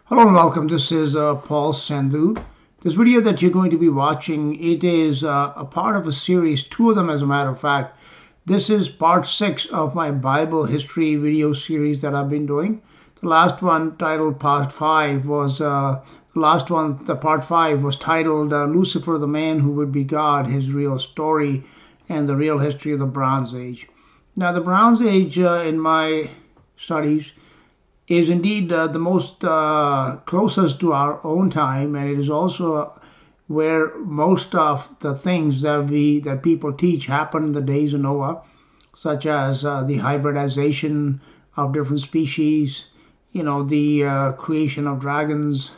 Hello and welcome. This is Paul Sandhu. This video that you're going to be watching, it is a part of a series, two of them as a matter of fact. This is part 6 of my Bible history video series that I've been doing. The last one titled part 5 was, the part 5 was titled Lucifer, the Man Who Would Be God, His Real Story and the Real History of the Bronze Age. Now the Bronze Age in my studies is indeed the most closest to our own time, and it is also where most of the things that people teach happened in the days of Noah, such as the hybridization of different species, the creation of dragons,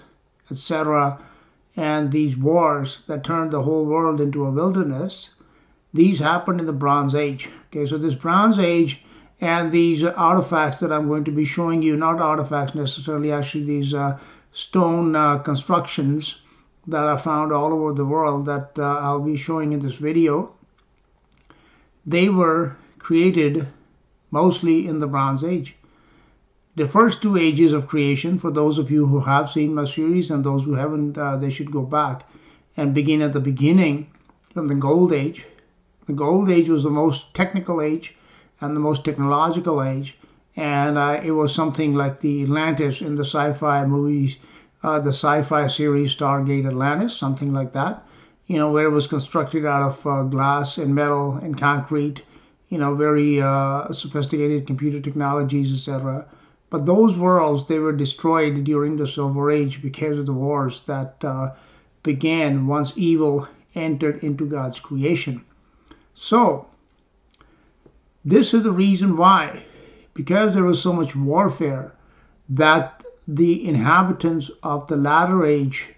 etc., and these wars that turned the whole world into a wilderness. These happened in the Bronze Age. Okay, so this Bronze Age and these artifacts that I'm going to be showing you, not artifacts necessarily, actually these stone constructions that are found all over the world that I'll be showing in this video, they were created mostly in the Bronze Age. The first two ages of creation, for those of you who have seen my series and those who haven't, they should go back and begin at the beginning from the Gold Age. The Gold Age was the most technical age and the most technological age, and it was something like the Atlantis in the sci-fi movies, the sci-fi series Stargate Atlantis, something like that, where it was constructed out of glass and metal and concrete, very sophisticated computer technologies, etc. But those worlds, they were destroyed during the Silver Age because of the wars that began once evil entered into God's creation. So this is the reason why, because there was so much warfare, that the inhabitants of the latter age,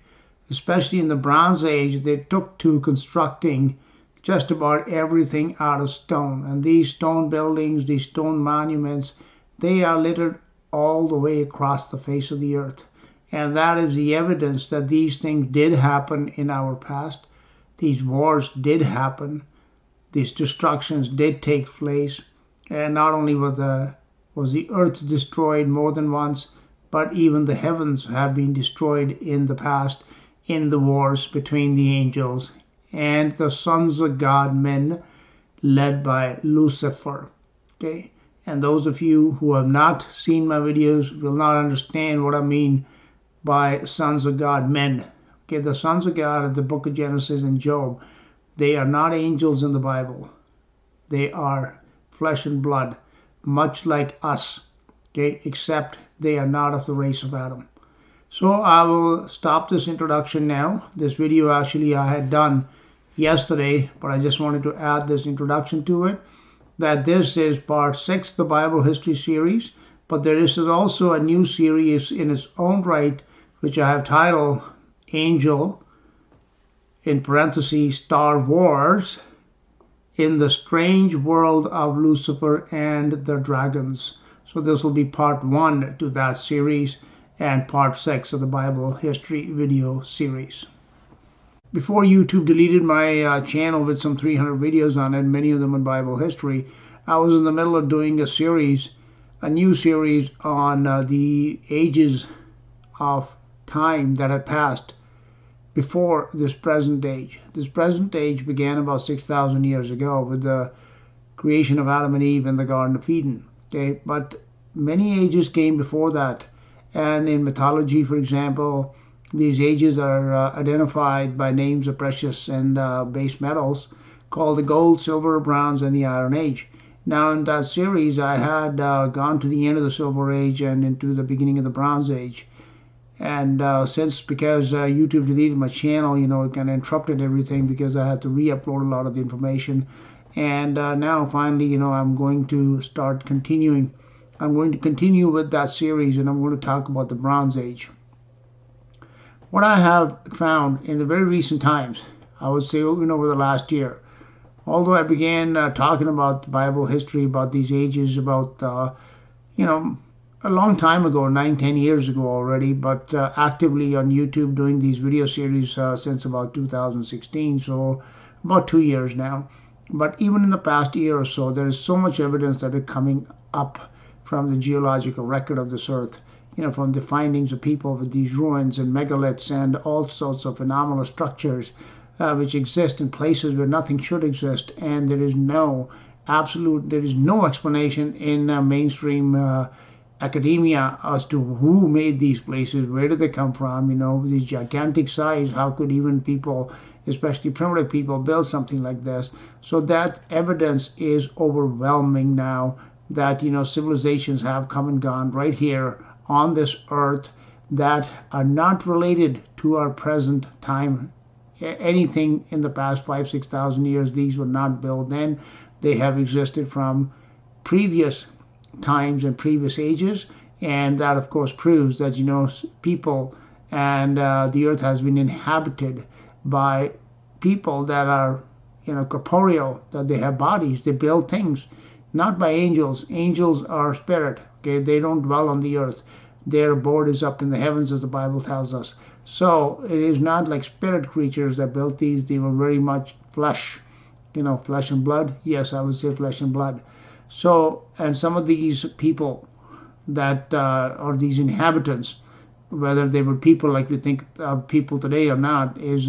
especially in the Bronze Age, they took to constructing just about everything out of stone. And these stone buildings, these stone monuments, they are littered all the way across the face of the earth. And that is the evidence that these things did happen in our past. These wars did happen. These destructions did take place, and not only was the earth destroyed more than once, but even the heavens have been destroyed in the past in the wars between the angels and the sons of God, men led by Lucifer. Okay, and those of you who have not seen my videos will not understand what I mean by sons of God, men. Okay, the sons of God in the book of Genesis and Job, they are not angels in the Bible. They are flesh and blood, much like us, okay, except they are not of the race of Adam. So I will stop this introduction now. This video actually I had done yesterday, but I just wanted to add this introduction to it, that this is part 6 of the Bible history series, but there is also a new series in its own right, which I have titled Angel, in parentheses, Star Wars, in the Strange World of Lucifer and the Dragons. So this will be part 1 to that series and part 6 of the Bible history video series. Before YouTube deleted my channel with some 300 videos on it, many of them on Bible history, I was in the middle of doing a new series on the ages of time that had passed before this present age. This present age began about 6,000 years ago with the creation of Adam and Eve in the Garden of Eden. Okay, but many ages came before that, and in mythology, for example, these ages are identified by names of precious and base metals called the gold, silver, bronze, and the Iron Age. Now in that series, I had gone to the end of the Silver Age and into the beginning of the Bronze Age. And because YouTube deleted my channel, it kind of interrupted everything because I had to re-upload a lot of the information. And now finally, I'm going to start continuing. I'm going to continue with that series, and I'm going to talk about the Bronze Age. What I have found in the very recent times, I would say over the last year, although I began talking about Bible history, about these ages, about, a long time ago, 9-10 years ago already, but actively on YouTube doing these video series since about 2016, so about 2 years now. But even in the past year or so, there is so much evidence that is coming up from the geological record of this earth, from the findings of people with these ruins and megaliths and all sorts of anomalous structures which exist in places where nothing should exist, and there is no explanation in mainstream academia as to who made these places, where did they come from, these gigantic size, how could even people, especially primitive people, build something like this? So that evidence is overwhelming now that, civilizations have come and gone right here on this earth that are not related to our present time. Anything in the past 5,000-6,000 years, these were not built then. They have existed from previous times and previous ages, and that of course proves that people and the earth has been inhabited by people that are corporeal, that they have bodies, they build things, not by angels. Angels are spirit, okay? They don't dwell on the earth. Their abode is up in the heavens, as the Bible tells us. So it is not like spirit creatures that built these. They were very much flesh, flesh and blood. Yes, I would say flesh and blood. So, and some of these people that or these inhabitants, whether they were people like we think of people today or not, is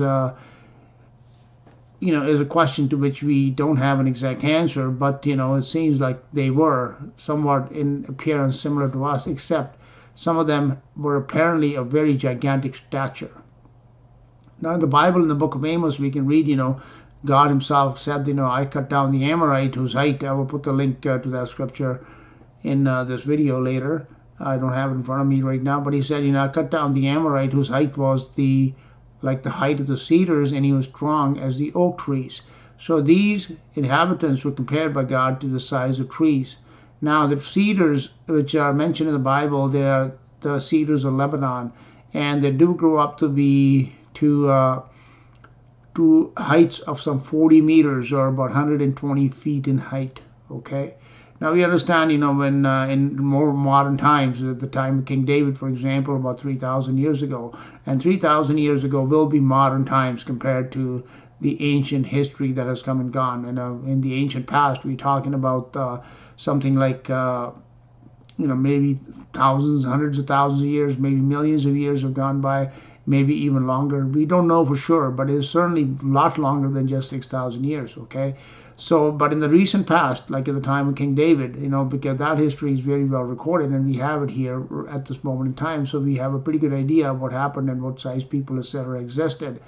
is a question to which we don't have an exact answer. But it seems like they were somewhat in appearance similar to us, except some of them were apparently of very gigantic stature. Now, in the Bible, in the book of Amos, we can read, God himself said, I cut down the Amorite whose height, I will put the link to that scripture in this video later. I don't have it in front of me right now, but he said, I cut down the Amorite whose height was like the height of the cedars, and he was strong as the oak trees. So these inhabitants were compared by God to the size of trees. Now, the cedars which are mentioned in the Bible, they are the cedars of Lebanon, and they do grow up to be to heights of some 40 meters, or about 120 feet in height. Okay. Now we understand, when in more modern times, at the time of King David, for example, about 3,000 years ago, and 3,000 years ago will be modern times compared to the ancient history that has come and gone. And in the ancient past, we're talking about something like, maybe thousands, hundreds of thousands of years, maybe millions of years have gone by, maybe even longer. We don't know for sure, but it's certainly a lot longer than just 6,000 years, okay? So, but in the recent past, like at the time of King David, because that history is very well recorded, and we have it here at this moment in time, so we have a pretty good idea of what happened and what size people, etc., existed.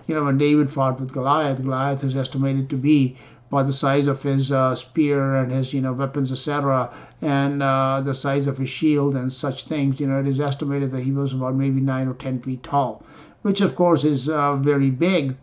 When David fought with Goliath, Goliath is estimated to be by the size of his spear and his, weapons, etc., and the size of his shield and such things. It is estimated that he was about maybe 9 or 10 feet tall, which of course is very big.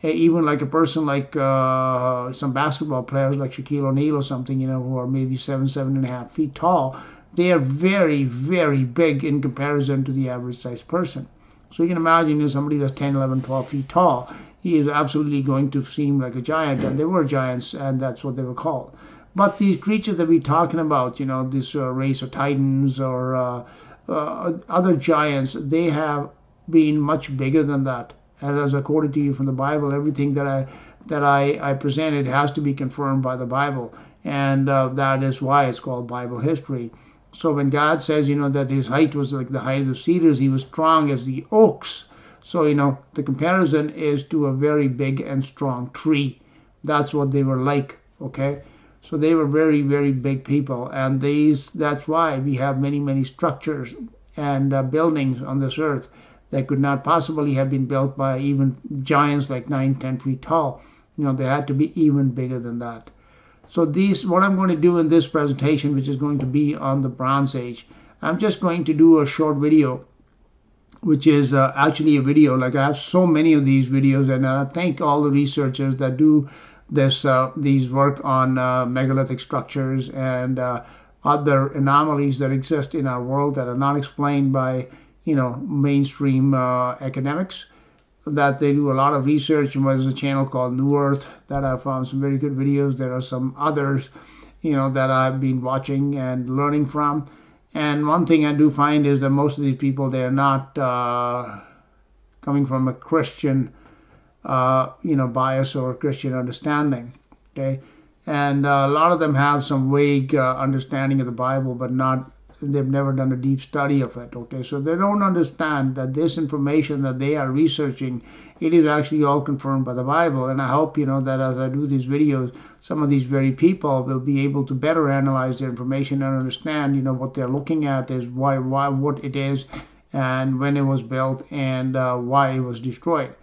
Even like a person like some basketball players like Shaquille O'Neal or something, who are maybe 7.5 feet tall, they are very, very big in comparison to the average sized person. So you can imagine somebody that's 10, 11, 12 feet tall, he is absolutely going to seem like a giant, and they were giants, and that's what they were called. But these creatures that we're talking about, this race of titans or other giants, they have been much bigger than that. And as according to you from the Bible, everything that I presented has to be confirmed by the Bible, and that is why it's called Bible history. So when God says, that his height was like the height of the cedars, he was strong as the oaks. So the comparison is to a very big and strong tree. That's what they were like. Okay, so they were very, very big people, and that's why we have many, many structures and buildings on this earth that could not possibly have been built by even giants like 9, 10 feet tall. They had to be even bigger than that. So what I'm going to do in this presentation, which is going to be on the Bronze Age, I'm just going to do a short video, which is actually a video. Like I have so many of these videos, and I thank all the researchers that do these work on megalithic structures and other anomalies that exist in our world that are not explained by mainstream academics, that they do a lot of research. And there's a channel called New Earth that I found some very good videos. There are some others, that I've been watching and learning from. And one thing I do find is that most of these people, they're not coming from a Christian, bias or Christian understanding. Okay. and a lot of them have some vague understanding of the Bible, but not they've never done a deep study of it. Okay, so they don't understand that this information that they are researching, it is actually all confirmed by the Bible. And I hope that as I do these videos, some of these very people will be able to better analyze the information and understand what they're looking at is why what it is, and when it was built, and why it was destroyed.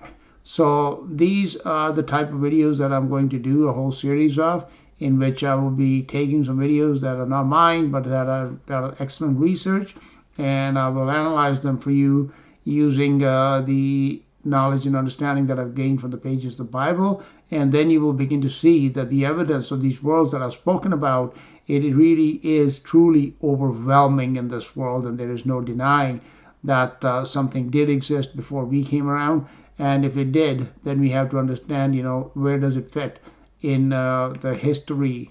So these are the type of videos that I'm going to do a whole series of, in which I will be taking some videos that are not mine, but that are excellent research, and I will analyze them for you using the knowledge and understanding that I've gained from the pages of the Bible. And then you will begin to see that the evidence of these worlds that I've spoken about, it really is truly overwhelming in this world, and there is no denying that something did exist before we came around. And if it did, then we have to understand, where does it fit in the history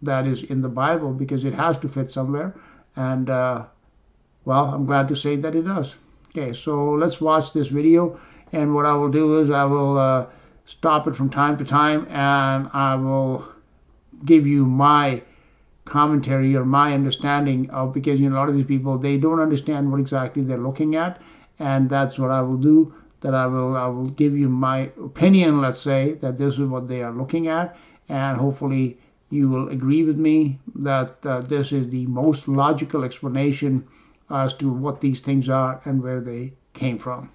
that is in the Bible, because it has to fit somewhere. And well, I'm glad to say that it does. Okay, so let's watch this video. And what I will do is I will stop it from time to time, and I will give you my commentary or my understanding of, because a lot of these people, they don't understand what exactly they're looking at, and that's what I will do. That I will give you my opinion, let's say, that this is what they are looking at, and hopefully you will agree with me that this is the most logical explanation as to what these things are and where they came from.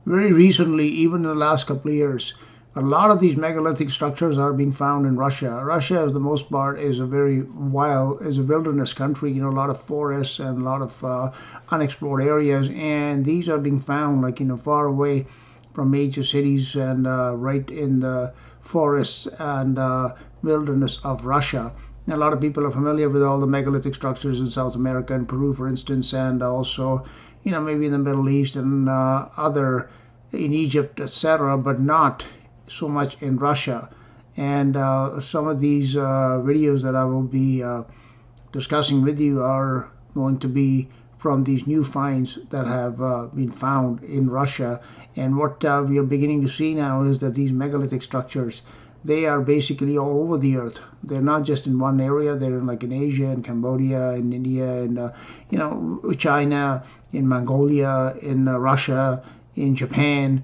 Very recently, even in the last couple of years, a lot of these megalithic structures are being found in Russia. Russia, for the most part, is a wilderness country. A lot of forests and a lot of unexplored areas, and these are being found far away from major cities and right in the forests and wilderness of Russia. And a lot of people are familiar with all the megalithic structures in South America and Peru, for instance, and also maybe in the Middle East and other in Egypt, etc., but not so much in Russia. And some of these videos that I will be discussing with you are going to be from these new finds that have been found in Russia. And what we are beginning to see now is that these megalithic structures, they are basically all over the earth. They're not just in one area. They're in Asia and Cambodia and India and China, in Mongolia, in Russia, in Japan.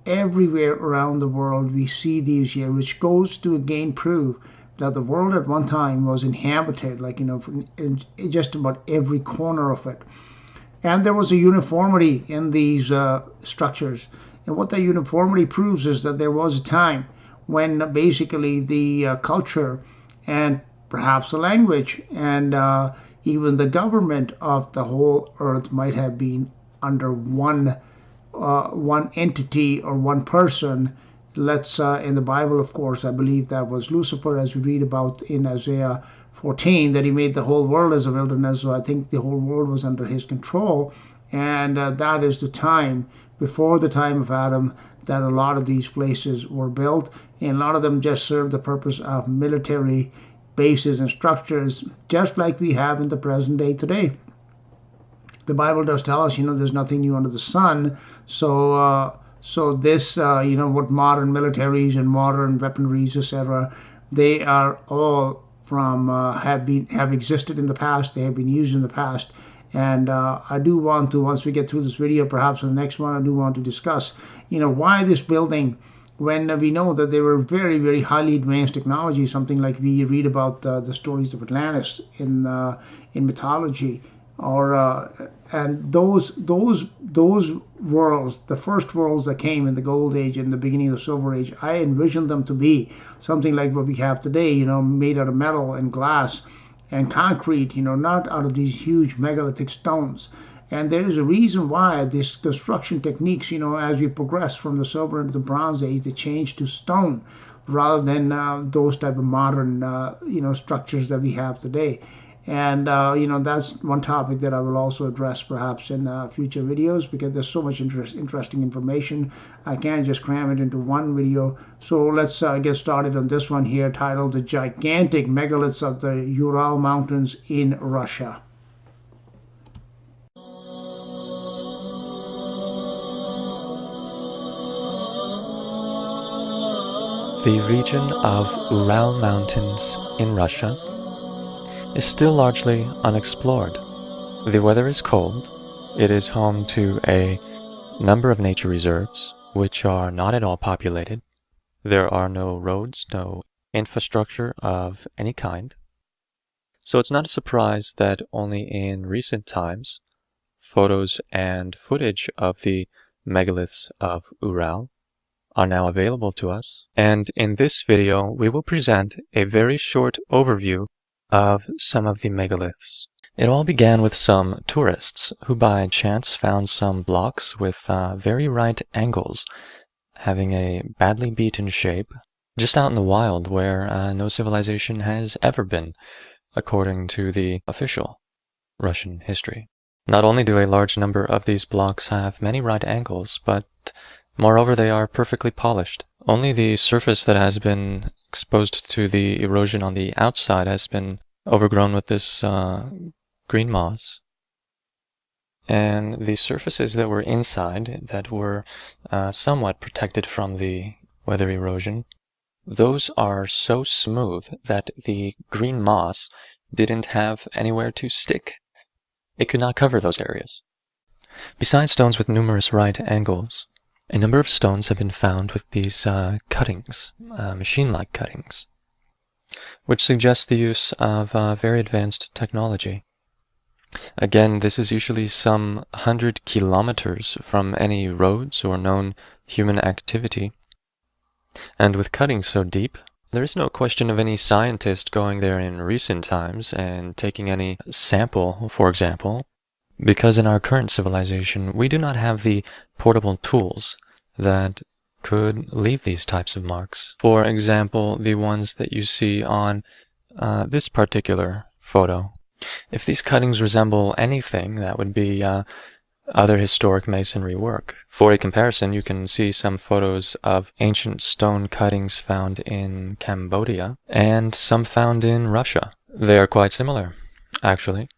Everywhere around the world we see these here, which goes to again prove that the world at one time was inhabited, in just about every corner of it. And there was a uniformity in these structures. And what that uniformity proves is that there was a time when basically the culture and perhaps the language and even the government of the whole earth might have been under one entity or one person. In the Bible, of course, I believe that was Lucifer, as we read about in Isaiah 14, that he made the whole world as a wilderness. So I think the whole world was under his control. And that is the time, before the time of Adam, that a lot of these places were built. And a lot of them just served the purpose of military bases and structures, just like we have in the present day today. The Bible does tell us, there's nothing new under the sun. So this, what modern militaries and modern weaponries, etc., they are all from have existed in the past. They have been used in the past. And I do want to, once we get through this video, perhaps in the next one, I do want to discuss, why this building, when we know that they were very, very highly advanced technology, something like we read about the stories of Atlantis in mythology. And those worlds, the first worlds that came in the Gold Age and the beginning of the Silver Age, I envisioned them to be something like what we have today, made out of metal and glass and concrete, not out of these huge megalithic stones. And there is a reason why these construction techniques, as we progress from the Silver into the Bronze Age, they change to stone rather than those type of modern, structures that we have today. And, that's one topic that I will also address perhaps in future videos, because there's so much interesting information. I can't just cram it into one video. So let's get started on this one here, titled The Gigantic Megaliths of the Ural Mountains in Russia. The region of Ural Mountains in Russia is still largely unexplored. The weather is cold. It is home to a number of nature reserves, which are not at all populated. There are no roads, no infrastructure of any kind. So it's not a surprise that only in recent times, photos and footage of the megaliths of Ural are now available to us. And in this video, we will present a very short overview of some of the megaliths. It all began with some tourists who by chance found some blocks with very right angles, having a badly beaten shape, just out in the wild where no civilization has ever been, according to the official Russian history. Not only do a large number of these blocks have many right angles, but moreover, they are perfectly polished. Only the surface that has been exposed to the erosion on the outside has been overgrown with this green moss. And the surfaces that were inside, that were somewhat protected from the weather erosion, those are so smooth that the green moss didn't have anywhere to stick. It could not cover those areas. Besides stones with numerous right angles, a number of stones have been found with these cuttings, machine-like cuttings, which suggests the use of very advanced technology. Again, this is usually some 100 kilometers from any roads or known human activity. And with cuttings so deep, there is no question of any scientist going there in recent times and taking any sample, for example, because in our current civilization, we do not have the portable tools that could leave these types of marks. For example, the ones that you see on this particular photo. If these cuttings resemble anything, that would be other historic masonry work. For a comparison, you can see some photos of ancient stone cuttings found in Cambodia and some found in Russia. They are quite similar, actually.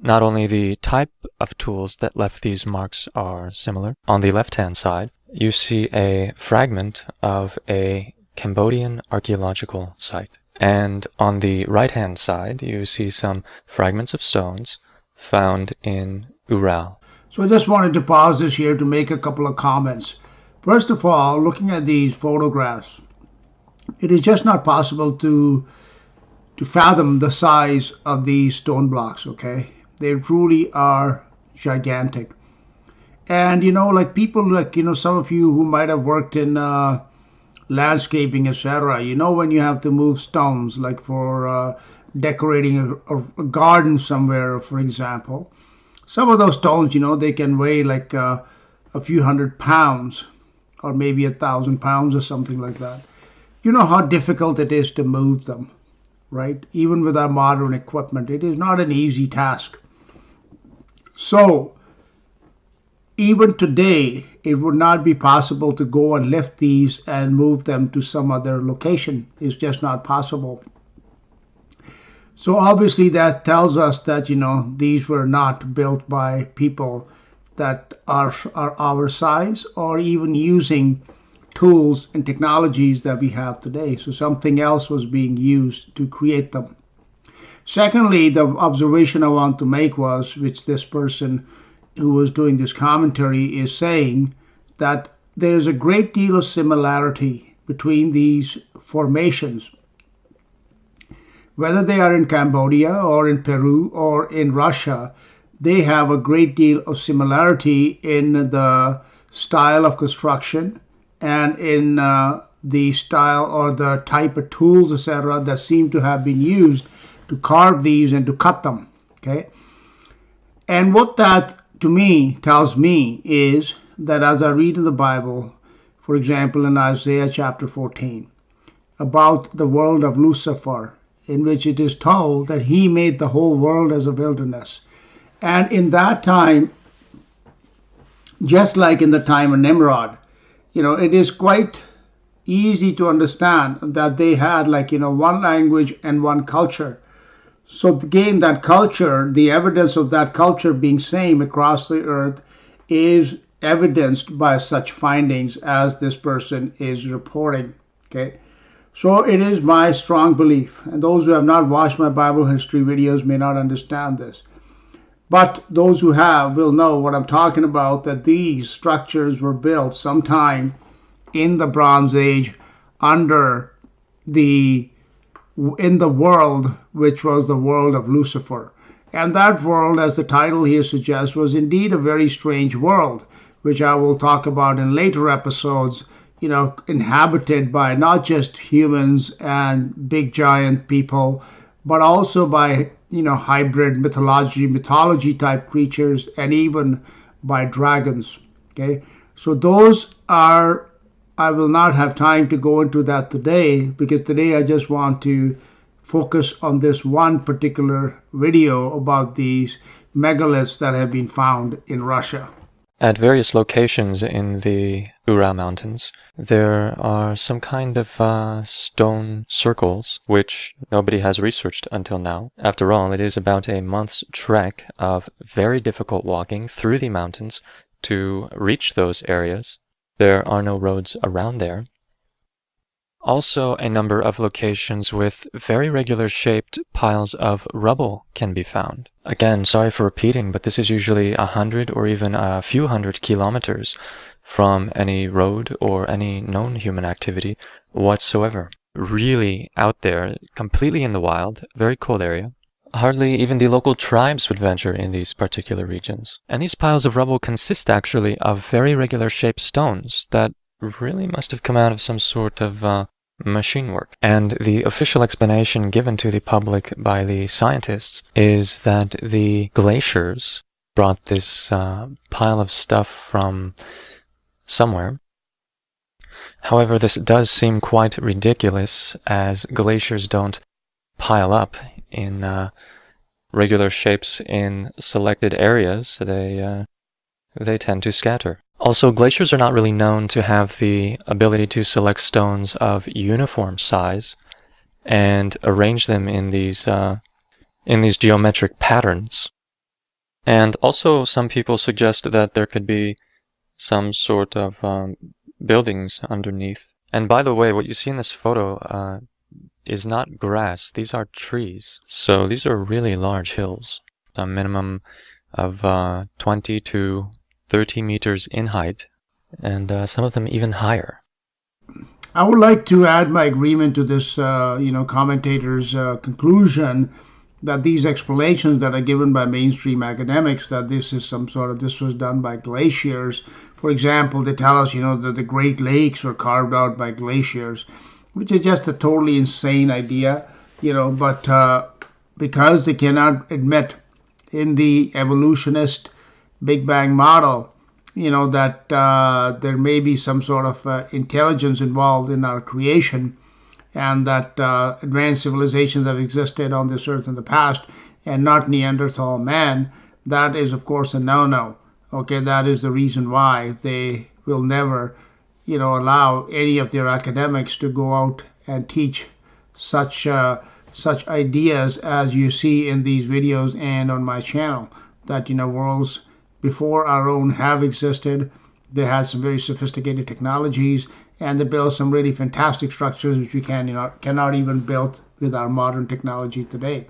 Not only the type of tools that left these marks are similar. On the left-hand side, you see a fragment of a Cambodian archaeological site. And on the right-hand side, you see some fragments of stones found in Ural. So I just wanted to pause this here to make a couple of comments. First of all, looking at these photographs, it is just not possible to fathom the size of these stone blocks, okay? They truly are gigantic. And, like people like, some of you who might have worked in landscaping, etc., when you have to move stones, like for decorating a garden somewhere, for example. Some of those stones, they can weigh like a few hundred pounds or maybe 1,000 pounds or something like that. You know how difficult it is to move them, right? Even with our modern equipment, it is not an easy task. So even today, it would not be possible to go and lift these and move them to some other location. It's just not possible. So obviously that tells us that, these were not built by people that are our size or even using tools and technologies that we have today. So something else was being used to create them. Secondly, the observation I want to make was, which this person who was doing this commentary is saying, that there is a great deal of similarity between these formations. Whether they are in Cambodia or in Peru or in Russia, they have a great deal of similarity in the style of construction and in the style or the type of tools, etc., that seem to have been used to carve these and to cut them. Okay, and what that to me tells me is that as I read in the Bible, for example, in Isaiah chapter 14, about the world of Lucifer, in which it is told that he made the whole world as a wilderness. And in that time, just like in the time of Nimrod, it is quite easy to understand that they had one language and one culture. So again, that culture, the evidence of that culture being same across the earth is evidenced by such findings as this person is reporting. Okay, so it is my strong belief, and those who have not watched my Bible history videos may not understand this. But those who have will know what I'm talking about, that these structures were built sometime in the Bronze Age under the in the world which was the world of Lucifer. And that world, as the title here suggests, was indeed a very strange world, which I will talk about in later episodes, inhabited by not just humans and big giant people, but also by, hybrid mythology type creatures, and even by dragons. Okay. So those are, I will not have time to go into that today, because today I just want to focus on this one particular video about these megaliths that have been found in Russia. At various locations in the Ural Mountains, there are some kind of stone circles, which nobody has researched until now. After all, it is about a month's trek of very difficult walking through the mountains to reach those areas. There are no roads around there. Also, a number of locations with very regular shaped piles of rubble can be found. Again, sorry for repeating, but this is usually 100 or even a few hundred kilometers from any road or any known human activity whatsoever. Really out there, completely in the wild, very cold area. Hardly even the local tribes would venture in these particular regions. And these piles of rubble consist actually of very regular shaped stones that really must have come out of some sort of machine work. And the official explanation given to the public by the scientists is that the glaciers brought this pile of stuff from somewhere. However, this does seem quite ridiculous, as glaciers don't pile up in regular shapes in selected areas. They tend to scatter. Also, glaciers are not really known to have the ability to select stones of uniform size and arrange them in these geometric patterns. And also, some people suggest that there could be some sort of buildings underneath. And by the way, what you see in this photo is not grass. These are trees. So these are really large hills, a minimum of 20 to 30 meters in height, and some of them even higher. I would like to add my agreement to this, commentator's conclusion that these explanations that are given by mainstream academics, that this was done by glaciers. For example, they tell us, that the Great Lakes were carved out by glaciers, which is just a totally insane idea, but because they cannot admit in the evolutionist Big Bang model, that there may be some sort of intelligence involved in our creation, and that advanced civilizations have existed on this earth in the past, and not Neanderthal man. That is, of course, a no-no. Okay, that is the reason why they will never, allow any of their academics to go out and teach such ideas as you see in these videos and on my channel, that worlds before our own have existed. They had some very sophisticated technologies, and they built some really fantastic structures which we cannot even build with our modern technology today.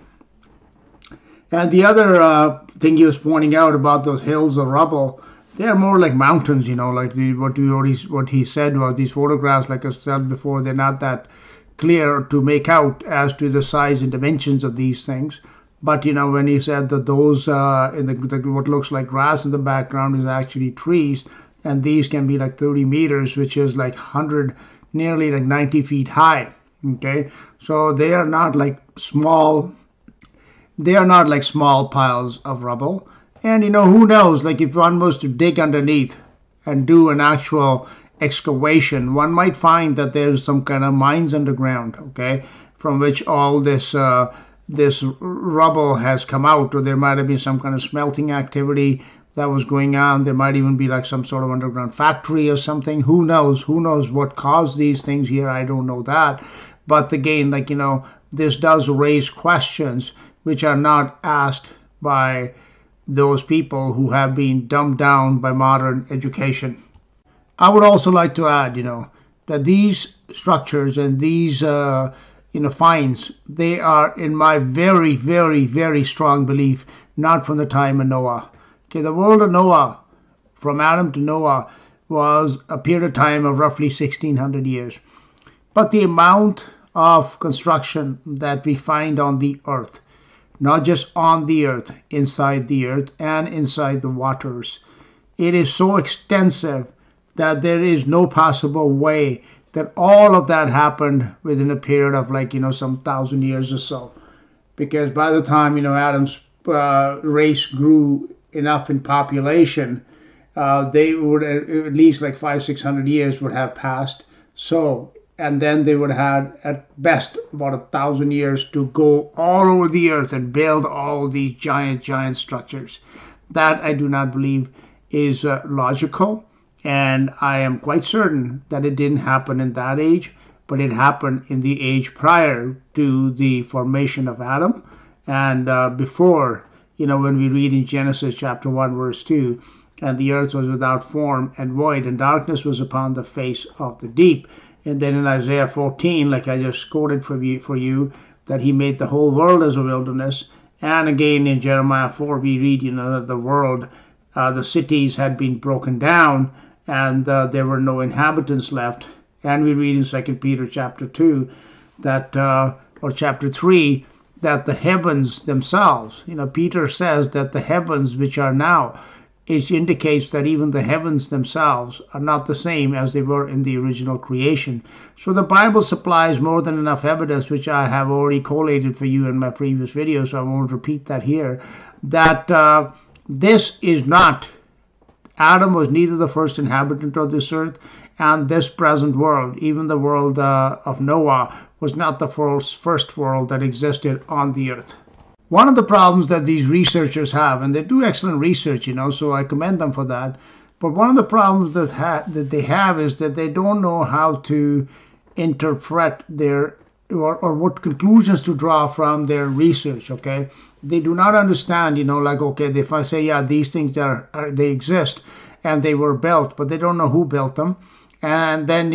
And the other thing he was pointing out about those hills of rubble, they are more like mountains, like what he said about these photographs. Like I said before, they're not that clear to make out as to the size and dimensions of these things. But when he said that those in what looks like grass in the background is actually trees, and these can be like 30 meters, which is like 100, nearly like 90 feet high. Okay, so they are not like small. They are not like small piles of rubble. And who knows? Like if one was to dig underneath and do an actual excavation, one might find that there's some kind of mines underground. Okay, from which all this rubble has come out, or there might have been some kind of smelting activity that was going on. There might even be like some sort of underground factory or something. Who knows? Who knows what caused these things here? I don't know that. But again, this does raise questions which are not asked by those people who have been dumbed down by modern education. I would also like to add, that these structures and these finds, they are, in my very, very, very strong belief, not from the time of Noah. Okay, the world of Noah, from Adam to Noah, was a period of time of roughly 1600 years. But the amount of construction that we find on the earth, not just on the earth, inside the earth and inside the waters, it is so extensive that there is no possible way that all of that happened within a period of some 1,000 years or so. Because by the time, Adam's race grew enough in population, they would at least 500-600 years would have passed. So, and then they would have at best about 1,000 years to go all over the earth and build all these giant structures. That I do not believe is logical, and I am quite certain that it didn't happen in that age, but it happened in the age prior to the formation of Adam, and before, when we read in Genesis chapter 1 verse 2, and the earth was without form and void, and darkness was upon the face of the deep. And then in Isaiah 14, like I just quoted for you, that he made the whole world as a wilderness. And again in Jeremiah 4, we read, that the world, the cities had been broken down, and there were no inhabitants left. And we read in 2 Peter chapter 2, that, or chapter 3, that the heavens themselves, Peter says that the heavens which are now, it indicates that even the heavens themselves are not the same as they were in the original creation. So the Bible supplies more than enough evidence, which I have already collated for you in my previous video, so I won't repeat that here, that this is not, Adam was neither the first inhabitant of this earth, and this present world, even the world of Noah, was not the first world that existed on the earth. One of the problems that these researchers have, and they do excellent research, so I commend them for that, but one of the problems that they have is that they don't know how to interpret their, or what conclusions to draw from their research, okay? They do not understand, okay, if I say, yeah, these things they exist and they were built, but they don't know who built them. And then,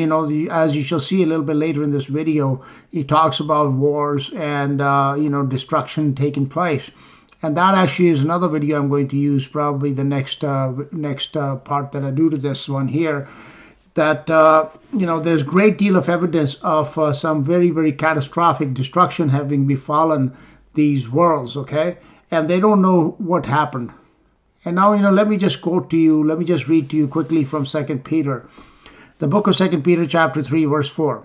as you shall see a little bit later in this video, he talks about wars and, destruction taking place. And that actually is another video I'm going to use, probably the next part that I do to this one here, that, there's a great deal of evidence of some very, very catastrophic destruction having befallen these worlds, okay? And they don't know what happened. And now, let me just quote to you, let me just read to you quickly from 2 Peter. The book of 2 Peter chapter 3 verse 4.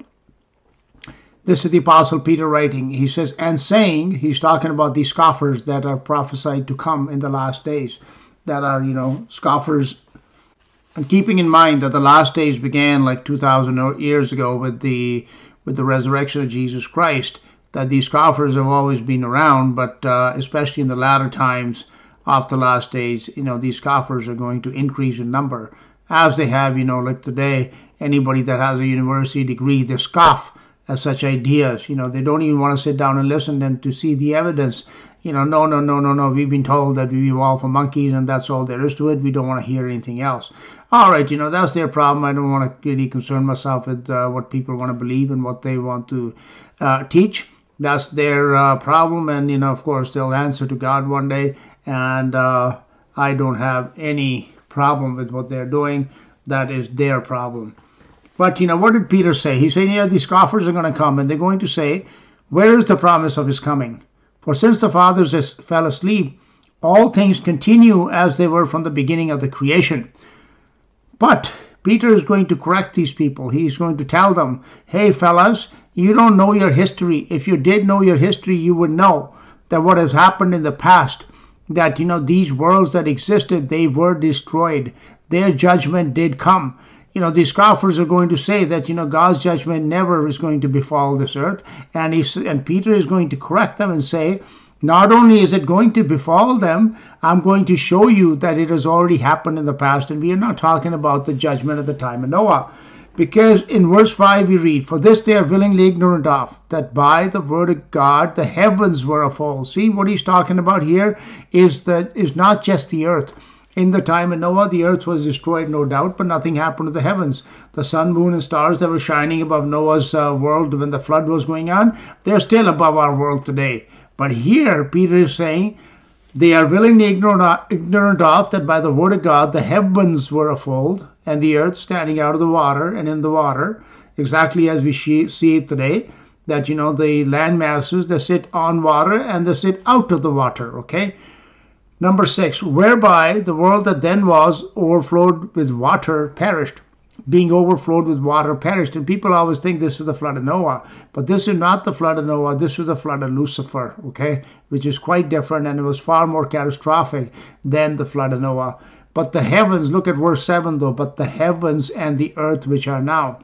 This is the Apostle Peter writing. He says, and saying, he's talking about these scoffers that are prophesied to come in the last days, that are, scoffers. And keeping in mind that the last days began 2,000 years ago with the resurrection of Jesus Christ, that these scoffers have always been around, but especially in the latter times of the last days, these scoffers are going to increase in number. As they have, like today, anybody that has a university degree, they scoff at such ideas. They don't even want to sit down and listen and to see the evidence. No. We've been told that we evolved from monkeys and that's all there is to it. We don't want to hear anything else. All right, that's their problem. I don't want to really concern myself with what people want to believe and what they want to teach. That's their problem. And, of course, they'll answer to God one day. And I don't have any problem with what they're doing. That is their problem. But what did Peter say? He said, these scoffers are going to come and they're going to say, where is the promise of his coming? For since the fathers fell asleep, all things continue as they were from the beginning of the creation. But Peter is going to correct these people. He's going to tell them, hey fellas, you don't know your history. If you did know your history, you would know that what has happened in the past, that, these worlds that existed, they were destroyed. Their judgment did come. These scoffers are going to say that, God's judgment never is going to befall this earth. And Peter is going to correct them and say, not only is it going to befall them, I'm going to show you that it has already happened in the past. And we are not talking about the judgment at the time of Noah. Because in verse 5 we read, for this they are willingly ignorant of, that by the word of God the heavens were a fall. See, what he's talking about here is not just the earth. In the time of Noah, the earth was destroyed, no doubt, but nothing happened to the heavens. The sun, moon, and stars that were shining above Noah's world when the flood was going on, they're still above our world today. But here, Peter is saying they are willingly ignorant of that by the word of God the heavens were of old, and the earth standing out of the water and in the water, exactly as we see it today. That the land masses, they sit on water and they sit out of the water. Okay. Number 6, whereby the world that then was overflowed with water perished. Being overflowed with water perished. And people always think this is the flood of Noah. But this is not the flood of Noah. This was the flood of Lucifer, okay? Which is quite different, and it was far more catastrophic than the flood of Noah. But the heavens, look at verse 7 though, but the heavens and the earth which are now.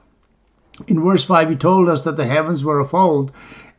In verse 5, he told us that the heavens were of old.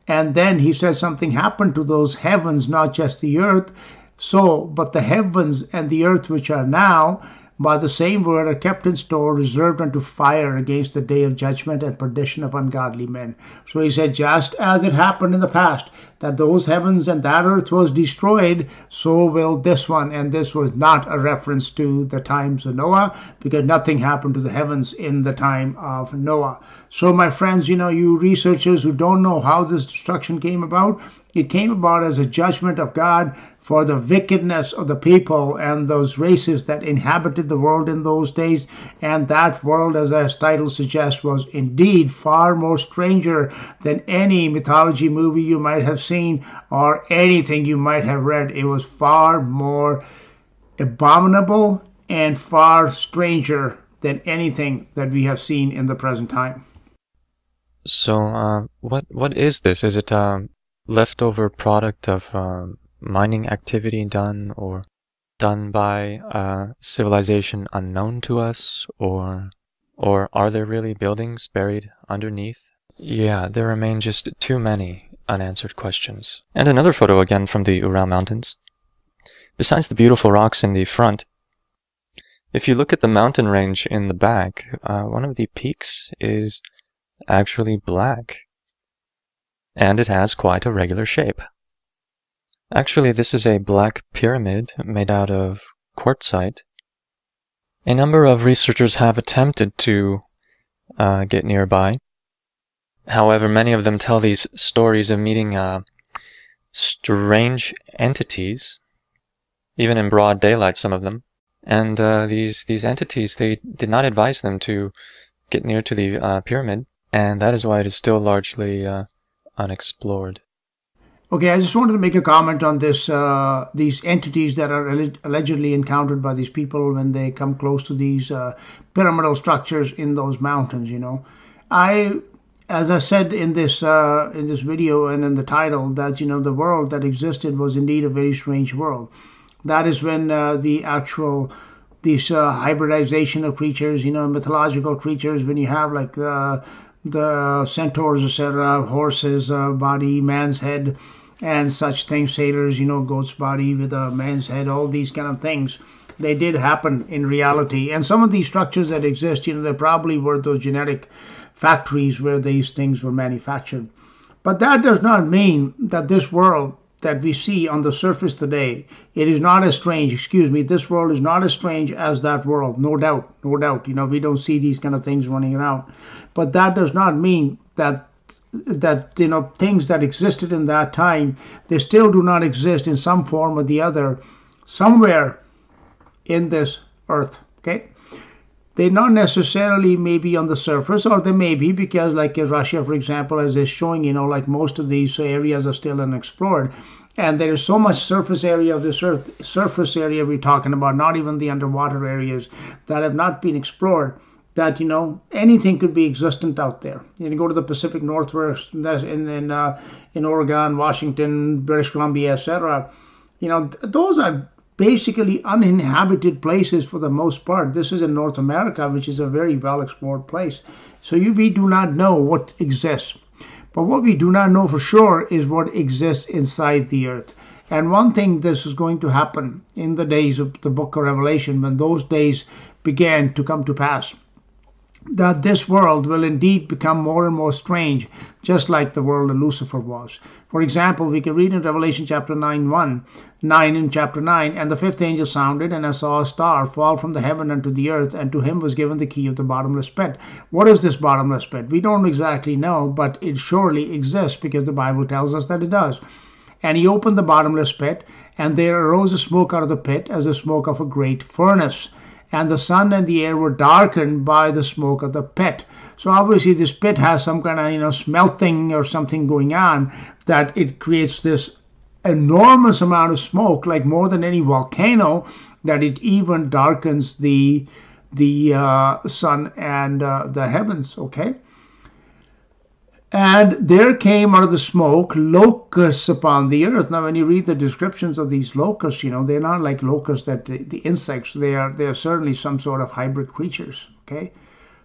And then he says something happened to those heavens, not just the earth. So, but the heavens and the earth which are now, by the same word, are kept in store, reserved unto fire against the day of judgment and perdition of ungodly men. So he said, just as it happened in the past, that those heavens and that earth was destroyed, so will this one. And this was not a reference to the times of Noah, because nothing happened to the heavens in the time of Noah. So my friends, you researchers who don't know how this destruction came about, it came about as a judgment of God for the wickedness of the people and those races that inhabited the world in those days. And that world, as our title suggests, was indeed far more stranger than any mythology movie you might have seen or anything you might have read. It was far more abominable and far stranger than anything that we have seen in the present time. So, what is this? Is it a leftover product of mining activity done by a civilization unknown to us, or are there really buildings buried underneath? Yeah, there remain just too many unanswered questions. And another photo again from the Ural Mountains. Besides the beautiful rocks in the front, if you look at the mountain range in the back, one of the peaks is actually black, and it has quite a regular shape. Actually, this is a black pyramid made out of quartzite. A number of researchers have attempted to get nearby. However, many of them tell these stories of meeting strange entities, even in broad daylight, some of them. And these entities, they did not advise them to get near to the pyramid, and that is why it is still largely unexplored. Okay, I just wanted to make a comment on this. These entities that are allegedly encountered by these people when they come close to these pyramidal structures in those mountains. As I said in this video and in the title, that the world that existed was indeed a very strange world. That is when these hybridization of creatures, mythological creatures, when you have like the centaurs, etc., horses body, man's head, and such things, satyrs, goat's body with a man's head, all these kind of things. They did happen in reality. And some of these structures that exist, they probably were those genetic factories where these things were manufactured. But that does not mean that this world that we see on the surface today, it is not as strange, this world is not as strange as that world, no doubt. We don't see these kind of things running around. But that does not mean that things that existed in that time, they still do not exist in some form or the other somewhere in this earth. Okay, they not necessarily may be on the surface, or they may be because, like in Russia, for example, as is showing, like most of these areas are still unexplored, and there is so much surface area of this earth, surface area we're talking about, not even the underwater areas that have not been explored, that anything could be existent out there. You go to the Pacific Northwest, in Oregon, Washington, British Columbia, etc. Those are basically uninhabited places for the most part. This is in North America, which is a very well explored place. So we do not know what exists. But what we do not know for sure is what exists inside the earth. And one thing this is going to happen in the days of the book of Revelation, when those days began to come to pass. that this world will indeed become more and more strange, just like the world of Lucifer was. For example, we can read in Revelation chapter 9 in chapter 9, and the fifth angel sounded, and I saw a star fall from the heaven unto the earth, and to him was given the key of the bottomless pit. What is this bottomless pit? We don't exactly know, but it surely exists because the Bible tells us that it does. And he opened the bottomless pit, and there arose a smoke out of the pit as the smoke of a great furnace. And the sun and the air were darkened by the smoke of the pit. So obviously this pit has some kind of smelting or something going on, that it creates this enormous amount of smoke, like more than any volcano, that it even darkens the sun and the heavens. Okay. And there came out of the smoke locusts upon the earth. Now, when you read the descriptions of these locusts, they're not like locusts that the insects. They are certainly some sort of hybrid creatures. Okay,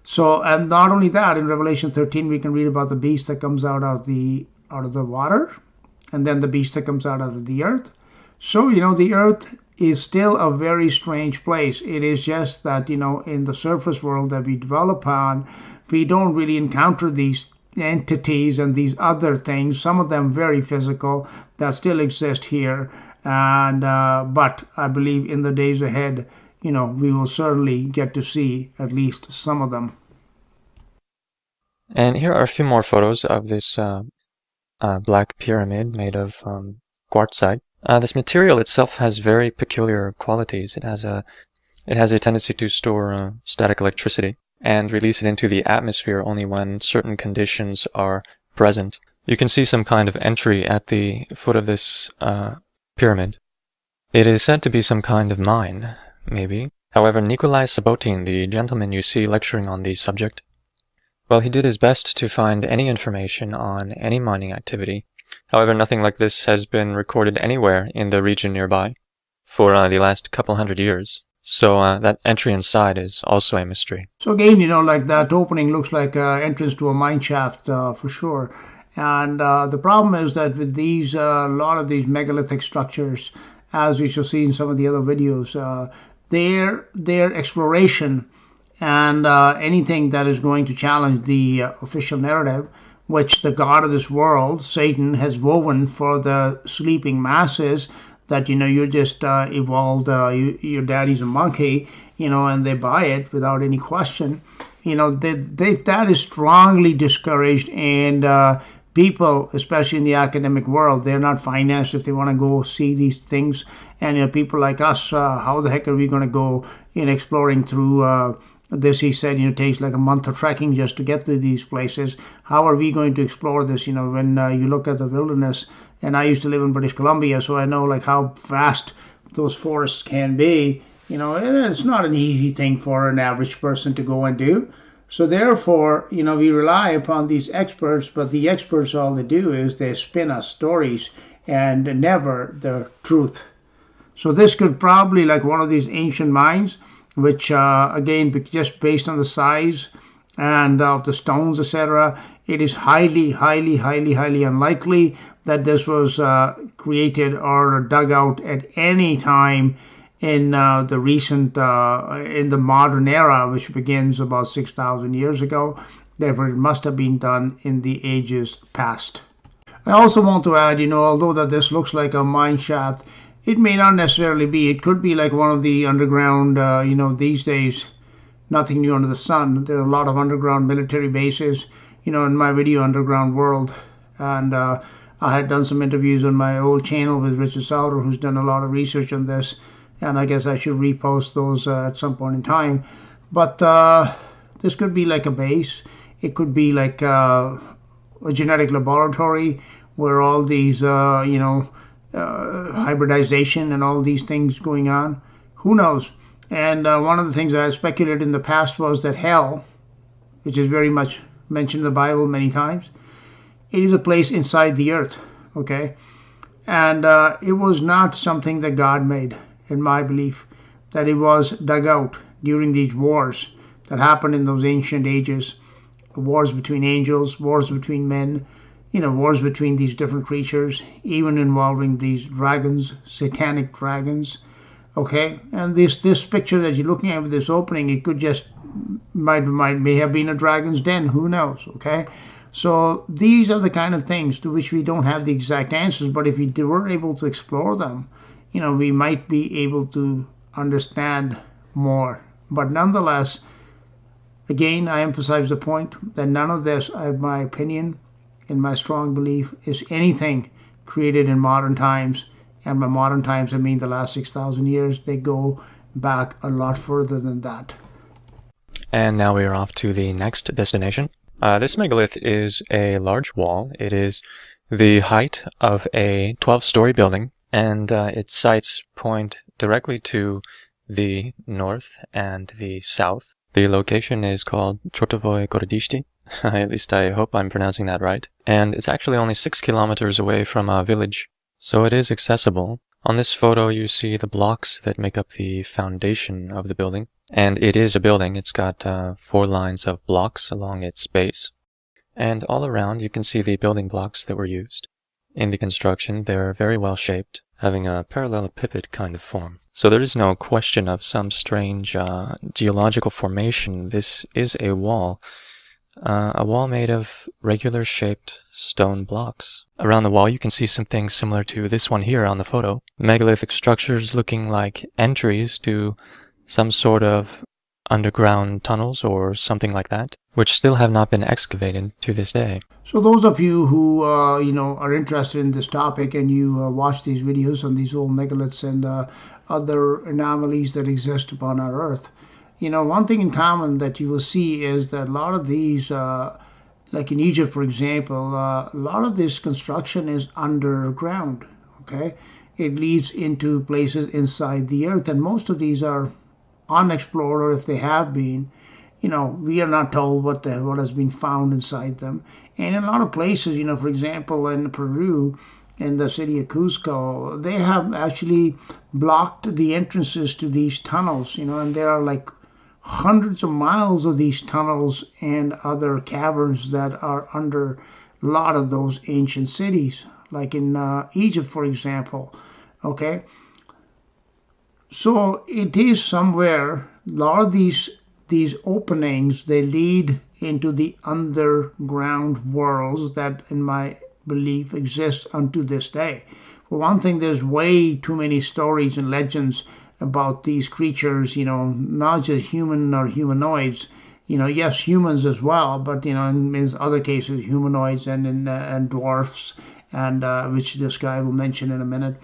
so and not only that, in Revelation 13 we can read about the beast that comes out of the water, and then the beast that comes out of the earth. So the earth is still a very strange place. It is just that in the surface world that we dwell upon, we don't really encounter these entities and these other things, some of them very physical, that still exist here. And but I believe in the days ahead, we will certainly get to see at least some of them. And here are a few more photos of this black pyramid made of quartzite. This material itself has very peculiar qualities. It has a tendency to store static electricity and release it into the atmosphere only when certain conditions are present. You can see some kind of entry at the foot of this pyramid. It is said to be some kind of mine, maybe. However, Nikolai Sabotin, the gentleman you see lecturing on the subject, well, he did his best to find any information on any mining activity. However, nothing like this has been recorded anywhere in the region nearby for the last couple hundred years. So that entry inside is also a mystery. So again, like that opening looks like an entrance to a mine shaft for sure. And the problem is that with these, a lot of these megalithic structures, as we shall see in some of the other videos, their exploration and anything that is going to challenge the official narrative, which the god of this world, Satan, has woven for the sleeping masses, that you're just evolved, your daddy's a monkey, and they buy it without any question. That is strongly discouraged, and people, especially in the academic world, they're not financed if they want to go see these things. And people like us, how the heck are we going to go in exploring through this? He said, it takes like a month of trekking just to get to these places. How are we going to explore this? When you look at the wilderness, and I used to live in British Columbia, so I know like how vast those forests can be. It's not an easy thing for an average person to go and do. So therefore, we rely upon these experts, but the experts, all they do is they spin us stories and never the truth. So this could probably like one of these ancient mines, which again, just based on the size and of the stones, etc., it is highly, highly, highly, highly unlikely that this was created or dug out at any time in the recent, in the modern era, which begins about 6,000 years ago. Therefore, it must have been done in the ages past. I also want to add, although that this looks like a mine shaft, it may not necessarily be. It could be like one of the underground, these days, nothing new under the sun. There are a lot of underground military bases, in my video, Underground World. And I had done some interviews on my old channel with Richard Sauter, who's done a lot of research on this. And I guess I should repost those at some point in time. But this could be like a base. It could be like a genetic laboratory where all these, hybridization and all these things going on. Who knows? And one of the things I speculated in the past was that hell, which is very much mentioned in the Bible many times, it is a place inside the earth, okay? And it was not something that God made, in my belief, that it was dug out during these wars that happened in those ancient ages, wars between angels, wars between men, wars between these different creatures, even involving these dragons, satanic dragons, okay? And this picture that you're looking at with this opening, it could just may have been a dragon's den. Who knows? Okay. So these are the kind of things to which we don't have the exact answers, but if we were able to explore them, we might be able to understand more. But nonetheless, again, I emphasize the point that none of this, in my opinion, in my strong belief, is anything created in modern times. And by modern times, I mean the last 6,000 years. They go back a lot further than that. And now we are off to the next destination. This megalith is a large wall. It is the height of a 12-story building, and its sites point directly to the north and the south. The location is called Chotovoy Gorodishti. At least I hope I'm pronouncing that right. And it's actually only 6 kilometers away from a village, so it is accessible. On this photo you see the blocks that make up the foundation of the building. And it is a building. It's got 4 lines of blocks along its base. And all around you can see the building blocks that were used. In the construction, they're very well shaped, having a parallelepiped kind of form. So there is no question of some strange geological formation. This is a wall made of regular shaped stone blocks. Around the wall you can see some things similar to this one here on the photo. Megalithic structures looking like entries to some sort of underground tunnels or something like that, which still have not been excavated to this day. So those of you who are interested in this topic and you watch these videos on these old megaliths and other anomalies that exist upon our Earth, one thing in common that you will see is that a lot of these, like in Egypt, for example, a lot of this construction is underground. Okay, it leads into places inside the Earth, and most of these are unexplored, or if they have been, we are not told what has been found inside them. And in a lot of places, for example, in Peru, in the city of Cusco, they have actually blocked the entrances to these tunnels, and there are like hundreds of miles of these tunnels and other caverns that are under a lot of those ancient cities, like in Egypt, for example. Okay. So it is somewhere, a lot of these openings, they lead into the underground worlds that, in my belief, exist unto this day. For one thing, there's way too many stories and legends about these creatures, not just human or humanoids, yes, humans as well, but, in other cases, humanoids and dwarfs, and which this guy will mention in a minute.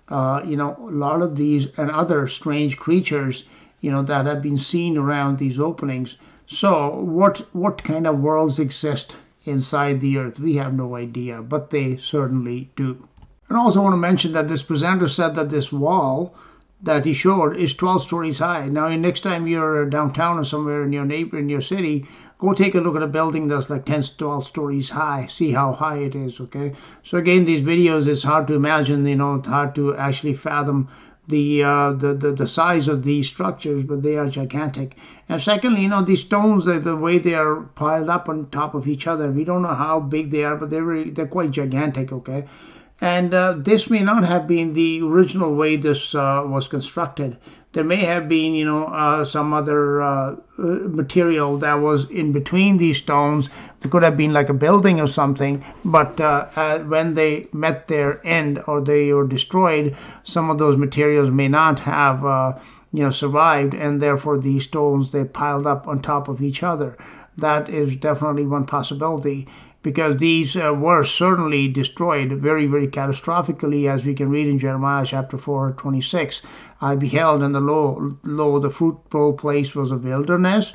A lot of these and other strange creatures, that have been seen around these openings. So what kind of worlds exist inside the Earth? We have no idea, but they certainly do. And I also want to mention that this presenter said that this wall that he showed is 12 stories high. Now, next time you're downtown or somewhere in your city, go take a look at a building that's like 10, 12 stories high. See how high it is, okay? So again, these videos, it's hard to imagine, it's hard to actually fathom the size of these structures, but they are gigantic. And secondly, these stones, the way they are piled up on top of each other, we don't know how big they are, but they're quite gigantic, okay? And this may not have been the original way this was constructed. There may have been, some other material that was in between these stones. It could have been like a building or something, but when they met their end or they were destroyed, some of those materials may not have, survived, and therefore these stones, they piled up on top of each other. That is definitely one possibility, because these were certainly destroyed very, very catastrophically, as we can read in Jeremiah chapter 4:26. I beheld, and the fruitful place was a wilderness,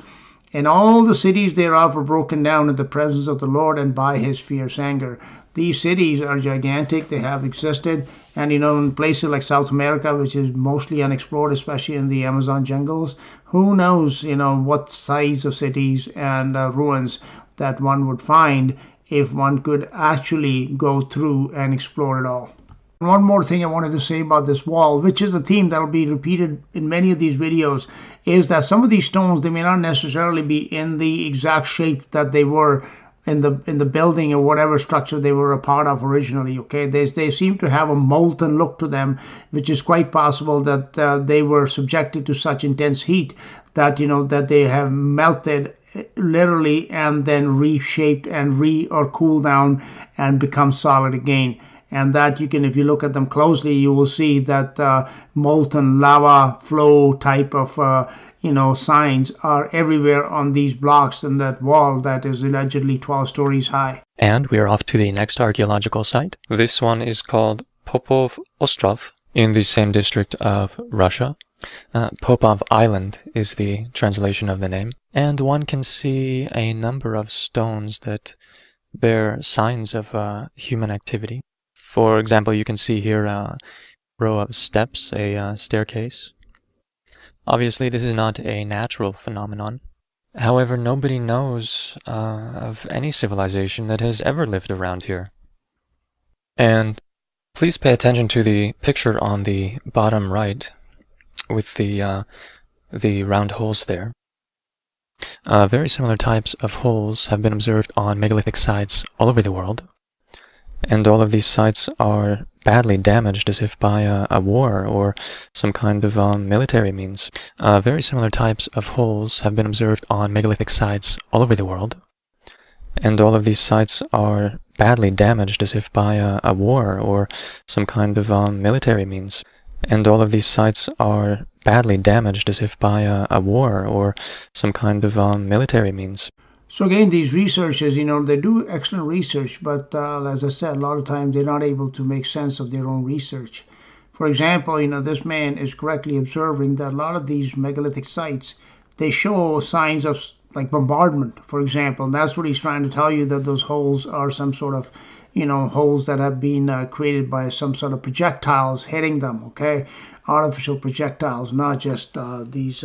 and all the cities thereof were broken down in the presence of the Lord and by his fierce anger. These cities are gigantic. They have existed. And, in places like South America, which is mostly unexplored, especially in the Amazon jungles, who knows, what size of cities and ruins that one would find if one could actually go through and explore it all. And one more thing I wanted to say about this wall, which is a theme that will be repeated in many of these videos, is that some of these stones, they may not necessarily be in the exact shape that they were in the building or whatever structure they were a part of originally. Okay, they seem to have a molten look to them, which is quite possible that they were subjected to such intense heat that that they have melted literally and then reshaped and or cooled down and become solid again. And that you can, if you look at them closely, you will see that molten lava flow type of signs are everywhere on these blocks and that wall that is allegedly 12 stories high. And we are off to the next archaeological site. This one is called Popov Ostrov in the same district of Russia. Popov Island is the translation of the name. And one can see a number of stones that bear signs of human activity. For example, you can see here a row of steps, a staircase. Obviously, this is not a natural phenomenon. However, nobody knows of any civilization that has ever lived around here. And please pay attention to the picture on the bottom right with the round holes there. Very similar types of holes have been observed on megalithic sites all over the world. And all of these sites are badly damaged as if by a war or some kind of military means. Very similar types of holes have been observed on megalithic sites all over the world. And all of these sites are badly damaged as if by a war or some kind of military means. And all of these sites are badly damaged as if by a war or some kind of military means. So again, these researchers, they do excellent research, but as I said, a lot of times they're not able to make sense of their own research. For example, this man is correctly observing that a lot of these megalithic sites, they show signs of like bombardment, for example. And that's what he's trying to tell you, that those holes are some sort of, holes that have been created by some sort of projectiles hitting them, okay? Artificial projectiles, not just these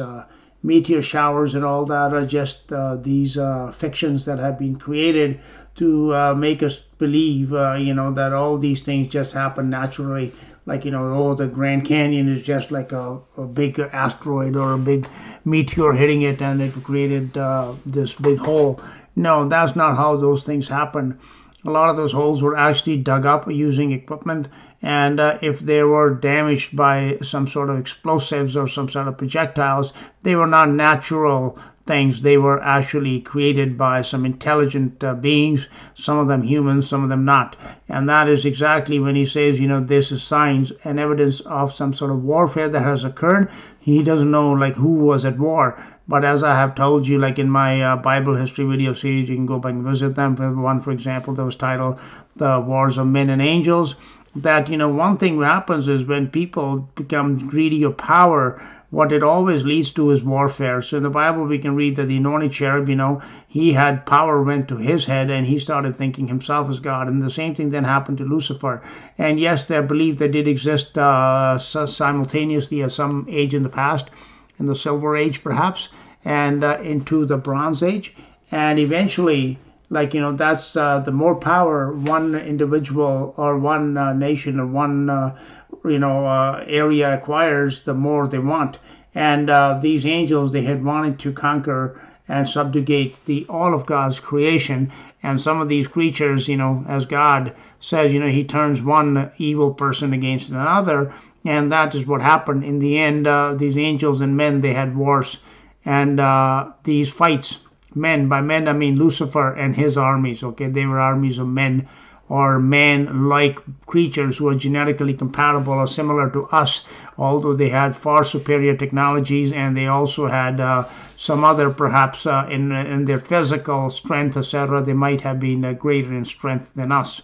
meteor showers and all that, are just these fictions that have been created to make us believe, that all these things just happen naturally. Like, the Grand Canyon is just like a big asteroid or a big meteor hitting it and it created this big hole. No, that's not how those things happen. A lot of those holes were actually dug up using equipment, and if they were damaged by some sort of explosives or some sort of projectiles, they were not natural things. They were actually created by some intelligent beings, some of them humans, some of them not. And that is exactly when he says, this is signs and evidence of some sort of warfare that has occurred. He doesn't know like who was at war. But as I have told you, like in my Bible history video series, you can go back and visit them. One, for example, that was titled The Wars of Men and Angels. That, one thing that happens is when people become greedy of power, what it always leads to is warfare. So in the Bible, we can read that the anointed cherub, he had power went to his head and he started thinking himself as God. And the same thing then happened to Lucifer. And yes, they believe that did exist simultaneously at some age in the past, in the Silver Age perhaps, and into the Bronze Age. And eventually, that's the more power one individual or one nation or one area acquires, the more they want. And these angels, they had wanted to conquer and subjugate all of God's creation. And some of these creatures, as God says, he turns one evil person against another. And that is what happened. In the end, these angels and men, they had wars. And these fights, men, by men I mean Lucifer and his armies, okay? They were armies of men or man-like creatures who are genetically compatible or similar to us, although they had far superior technologies, and they also had some other, perhaps in their physical strength, etc., they might have been greater in strength than us.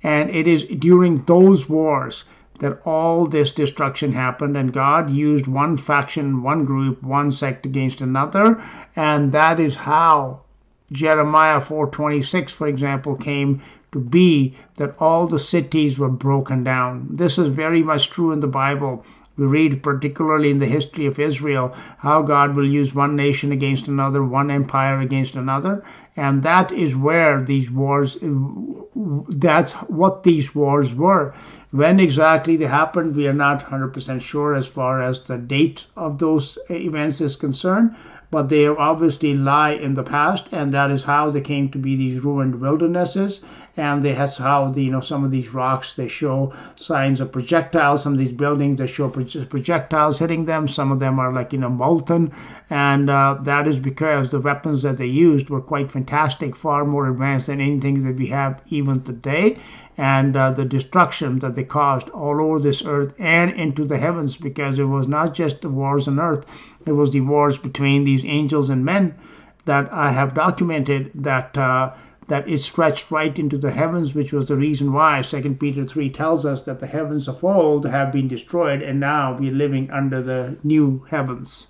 And it is during those wars that all this destruction happened, and God used one faction, one group, one sect against another, and that is how Jeremiah 4:26, for example, came to be, that all the cities were broken down. This is very much true in the Bible. We read particularly in the history of Israel how God will use one nation against another, one empire against another, and that is where these wars, that's what these wars were. When exactly they happened, we are not 100% sure as far as the date of those events is concerned, but they obviously lie in the past, and that is how they came to be these ruined wildernesses. And that's how some of these rocks, they show signs of projectiles. Some of these buildings, they show projectiles hitting them. Some of them are like molten, and that is because the weapons that they used were quite fantastic, far more advanced than anything that we have even today. And the destruction that they caused all over this earth and into the heavens, because it was not just the wars on earth, it was the wars between these angels and men that I have documented, that it stretched right into the heavens, which was the reason why 2 Peter 3 tells us that the heavens of old have been destroyed, and now we're living under the new heavens.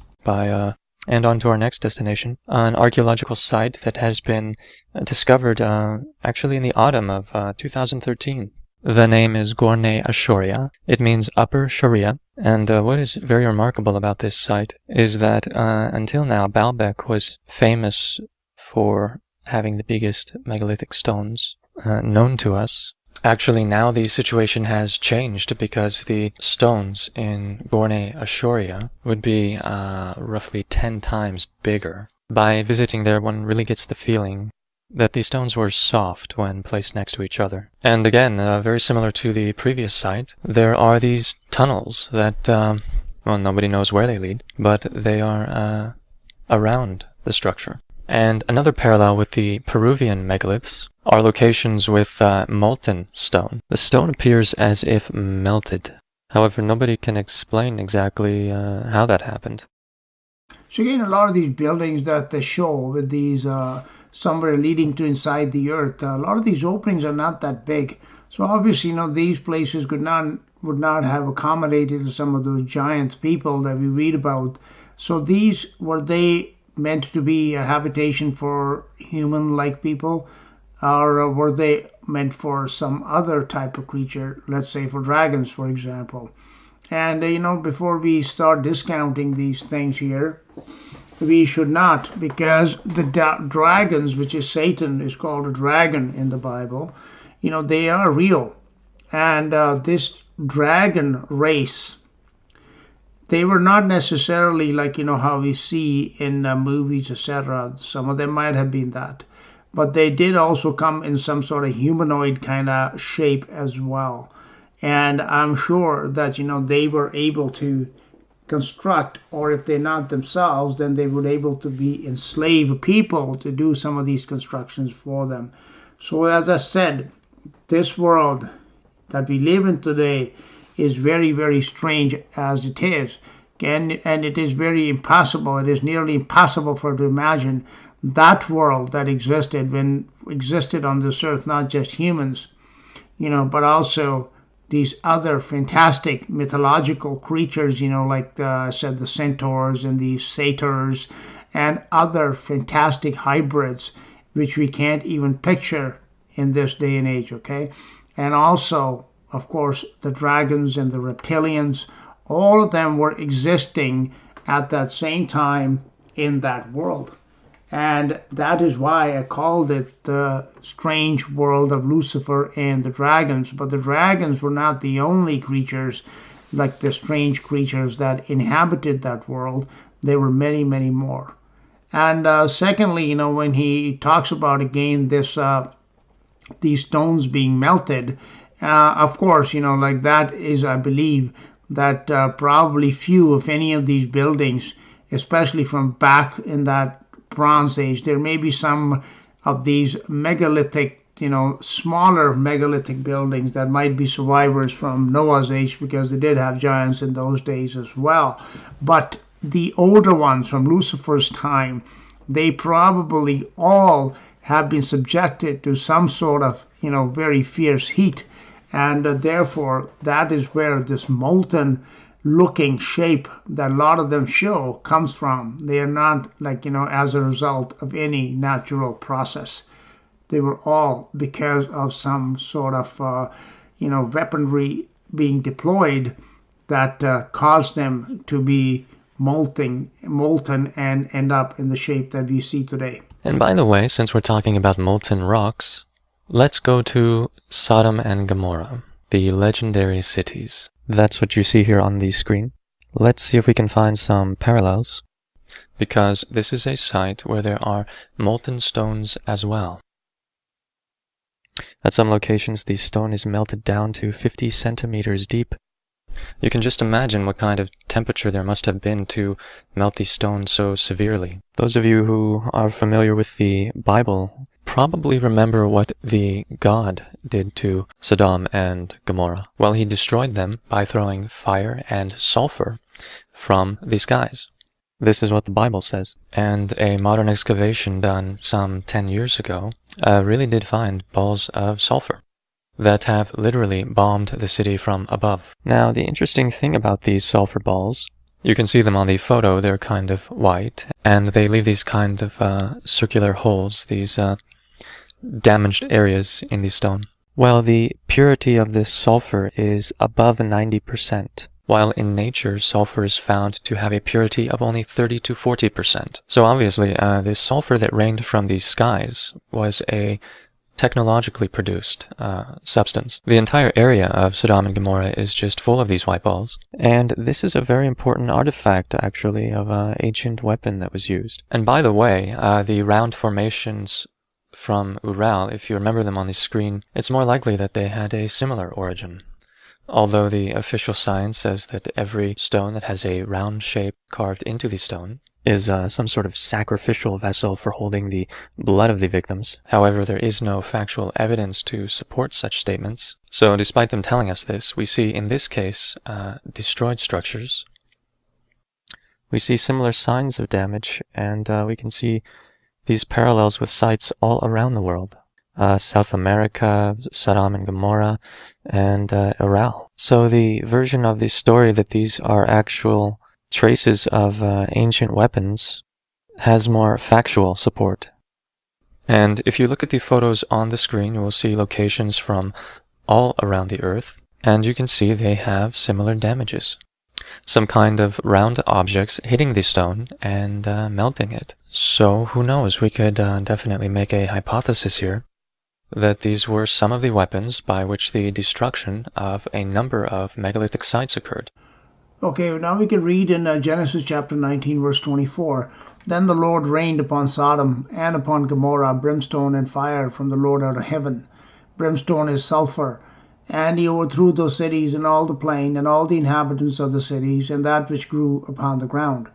And on to our next destination, an archaeological site that has been discovered actually in the autumn of 2013. The name is Gornei Ashoria. It means Upper Sharia. And what is very remarkable about this site is that until now, Baalbek was famous for having the biggest megalithic stones known to us. Actually, now the situation has changed because the stones in Gornei Ashoria would be roughly 10 times bigger. By visiting there, one really gets the feeling that these stones were soft when placed next to each other. And again, very similar to the previous site, there are these tunnels that, well, nobody knows where they lead, but they are around the structure. And another parallel with the Peruvian megaliths are locations with molten stone. The stone appears as if melted. However, nobody can explain exactly how that happened. So again, a lot of these buildings that they show with these somewhere leading to inside the earth, a lot of these openings are not that big. So obviously, these places would not have accommodated some of those giant people that we read about. So these, were they meant to be a habitation for human-like people, or were they meant for some other type of creature, let's say for dragons, for example? And before we start discounting these things here, we should not, because the dragons, which is Satan, is called a dragon in the Bible, they are real. And this dragon race, they were not necessarily like, how we see in movies, etc. Some of them might have been that. But they did also come in some sort of humanoid kind of shape as well. And I'm sure that, they were able to construct, or if they're not themselves, then they were able to be enslaved people to do some of these constructions for them. So as I said, this world that we live in today is very, very strange as it is. And it is very impossible. It is nearly impossible for to imagine that world that existed on this earth, not just humans, but also these other fantastic mythological creatures, like I said, the centaurs and the satyrs and other fantastic hybrids, which we can't even picture in this day and age, okay? And also, of course, the dragons and the reptilians, all of them were existing at that same time in that world. And that is why I called it the strange world of Lucifer and the dragons. But the dragons were not the only creatures, like the strange creatures that inhabited that world. There were many, many more. And secondly, when he talks about, again, these stones being melted, of course, like that is, I believe, that probably few, if any, of these buildings, especially from back in that Bronze Age, there may be some of these megalithic, smaller megalithic buildings that might be survivors from Noah's age, because they did have giants in those days as well. But the older ones from Lucifer's time, they probably all have been subjected to some sort of, very fierce heat. And therefore, that is where this molten looking shape that a lot of them show comes from. They are not like, as a result of any natural process. They were all because of some sort of, weaponry being deployed that caused them to be molten and end up in the shape that we see today. And by the way, since we're talking about molten rocks, let's go to Sodom and Gomorrah, the legendary cities. That's what you see here on the screen. Let's see if we can find some parallels because this is a site where there are molten stones as well. At some locations, the stone is melted down to 50 centimeters deep. You can just imagine what kind of temperature there must have been to melt these stones so severely. Those of you who are familiar with the Bible probably remember what the God did to Sodom and Gomorrah. Well, he destroyed them by throwing fire and sulfur from the skies. This is what the Bible says. And a modern excavation done some 10 years ago really did find balls of sulfur that have literally bombed the city from above. Now, the interesting thing about these sulfur balls, you can see them on the photo, they're kind of white, and they leave these kind of circular holes, these damaged areas in the stone. Well, the purity of this sulfur is above 90%, while in nature, sulfur is found to have a purity of only 30 to 40%. So obviously, this sulfur that rained from these skies was a technologically produced substance. The entire area of Sodom and Gomorrah is just full of these white balls. And this is a very important artifact, actually, of an ancient weapon that was used. And by the way, the round formations from Ural, if you remember them on the screen, it's more likely that they had a similar origin. Although the official science says that every stone that has a round shape carved into the stone is some sort of sacrificial vessel for holding the blood of the victims. However, there is no factual evidence to support such statements. So despite them telling us this, we see in this case destroyed structures. We see similar signs of damage, and we can see these parallels with sites all around the world. South America, Sodom and Gomorrah, and Ural. So the version of the story that these are actual traces of ancient weapons has more factual support. And if you look at the photos on the screen, you will see locations from all around the Earth, and you can see they have similar damages. Some kind of round objects hitting the stone and melting it. So who knows, we could definitely make a hypothesis here that these were some of the weapons by which the destruction of a number of megalithic sites occurred. Okay, now we can read in Genesis chapter 19, verse 24. Then the Lord rained upon Sodom and upon Gomorrah brimstone and fire from the Lord out of heaven. Brimstone is sulfur. And he overthrew those cities and all the plain and all the inhabitants of the cities and that which grew upon the ground.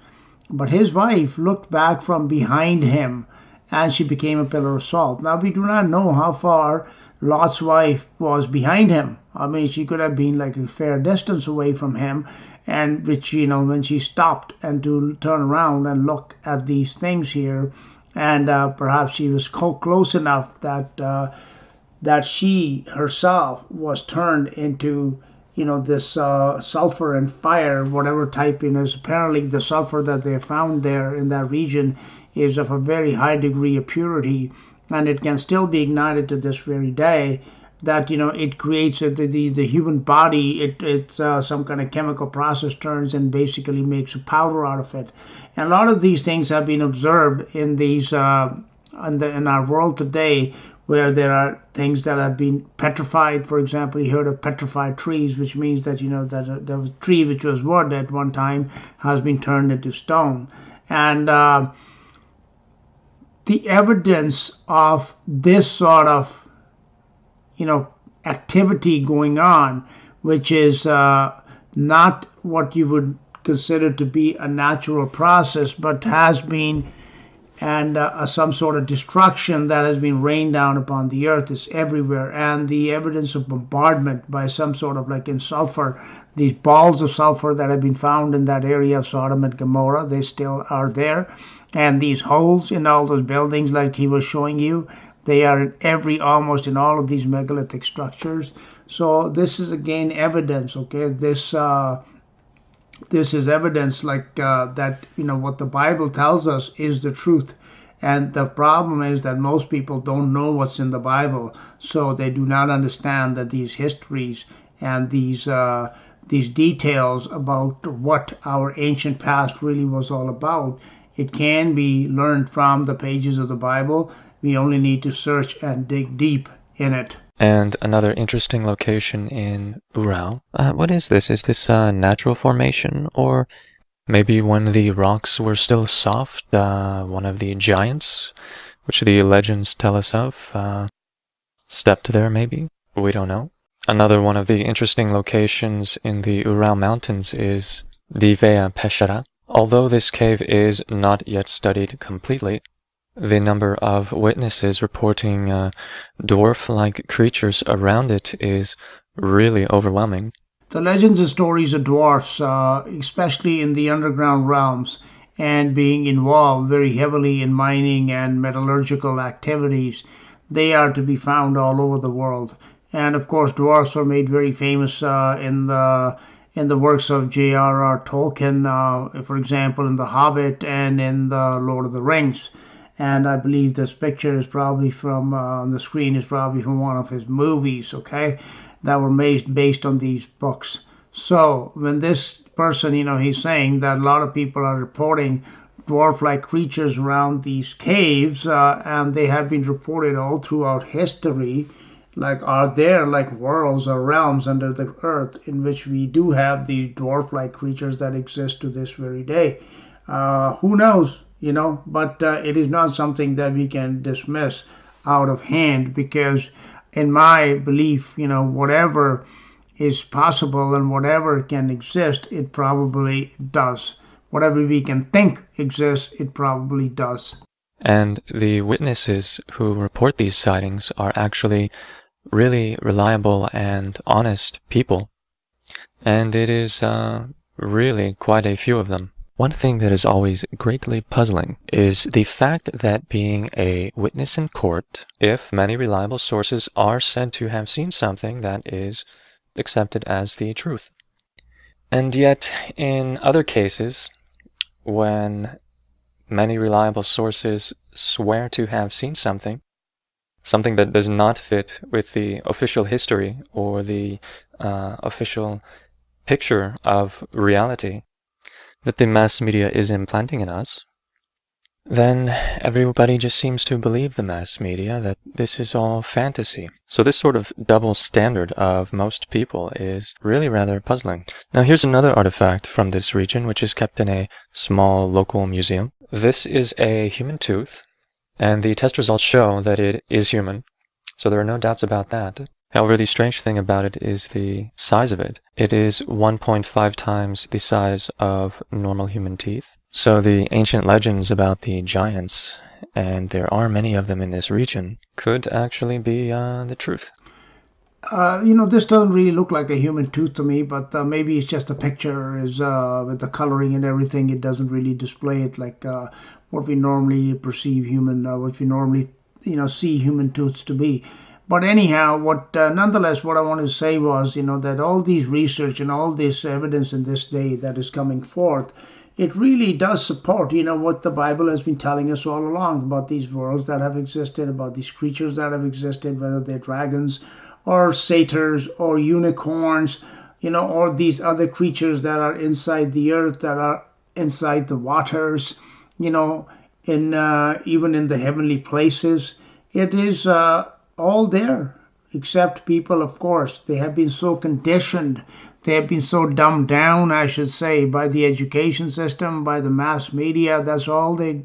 But his wife looked back from behind him, and she became a pillar of salt. Now we do not know how far Lot's wife was behind him. I mean, she could have been like a fair distance away from him, and which, when she stopped and to turn around and look at these things here, and perhaps she was close enough that she herself was turned into this sulfur and fire, whatever type is. Apparently the sulfur that they found there in that region is of a very high degree of purity, and it can still be ignited to this very day. That it creates the human body. It's some kind of chemical process turns and basically makes a powder out of it. And a lot of these things have been observed in these in our world today, where there are things that have been petrified. For example, you heard of petrified trees, which means that that the tree which was wood at one time has been turned into stone. And the evidence of this sort of activity going on, which is not what you would consider to be a natural process, but has been and some sort of destruction that has been rained down upon the earth is everywhere. And the evidence of bombardment by some sort of, like in sulfur, these balls of sulfur that have been found in that area of Sodom and Gomorrah, they still are there. And these holes in all those buildings, like he was showing you, they are in almost in all of these megalithic structures. So this is again evidence, okay? This is evidence that what the Bible tells us is the truth. And the problem is that most people don't know what's in the Bible, so they do not understand that these histories and these details about what our ancient past really was all about. It can be learned from the pages of the Bible. We only need to search and dig deep in it. And another interesting location in Ural. What is this? Is this a natural formation, or Maybe when the rocks were still soft, one of the giants, which the legends tell us of, stepped there maybe? We don't know. Another one of the interesting locations in the Ural Mountains is Divea Peshera. Although this cave is not yet studied completely, the number of witnesses reporting dwarf-like creatures around it is really overwhelming. The legends and stories of dwarfs, especially in the underground realms, and being involved very heavily in mining and metallurgical activities, they are to be found all over the world. And of course, dwarfs were made very famous in the works of J.R.R. Tolkien, for example, in The Hobbit and in The Lord of the Rings. And I believe this picture is probably from on the screen is probably from one of his movies. Okay, that were made based on these books. So when this person, he's saying that a lot of people are reporting dwarf-like creatures around these caves, and they have been reported all throughout history. Like, are there like worlds or realms under the earth in which we do have these dwarf-like creatures that exist to this very day? Who knows? But it is not something that we can dismiss out of hand, because in my belief, whatever is possible and whatever can exist, it probably does. Whatever we can think exists, it probably does. And the witnesses who report these sightings are actually really reliable and honest people. And it is really quite a few of them. One thing that is always greatly puzzling is the fact that being a witness in court, if many reliable sources are said to have seen something that is accepted as the truth. And yet, in other cases, when many reliable sources swear to have seen something that does not fit with the official history or the official picture of reality that the mass media is implanting in us, then everybody just seems to believe the mass media that this is all fantasy. So this sort of double standard of most people is really rather puzzling. Now here's another artifact from this region, which is kept in a small local museum. This is a human tooth, and the test results show that it is human, so there are no doubts about that. However, the strange thing about it is the size of it. It is 1.5 times the size of normal human teeth. So the ancient legends about the giants, and there are many of them in this region, could actually be the truth. This doesn't really look like a human tooth to me, but maybe it's just a picture is with the coloring and everything. It doesn't really display it like what we normally perceive what we normally, see human tooths to be. But anyhow, nonetheless, what I wanted to say was, that all these research and all this evidence in this day that is coming forth, it really does support, what the Bible has been telling us all along about these worlds that have existed, about these creatures that have existed, whether they're dragons or satyrs or unicorns, or these other creatures that are inside the earth, that are inside the waters, in even in the heavenly places. It is all there, except people, of course, they have been so conditioned, they have been so dumbed down, I should say, by the education system, by the mass media. That's all they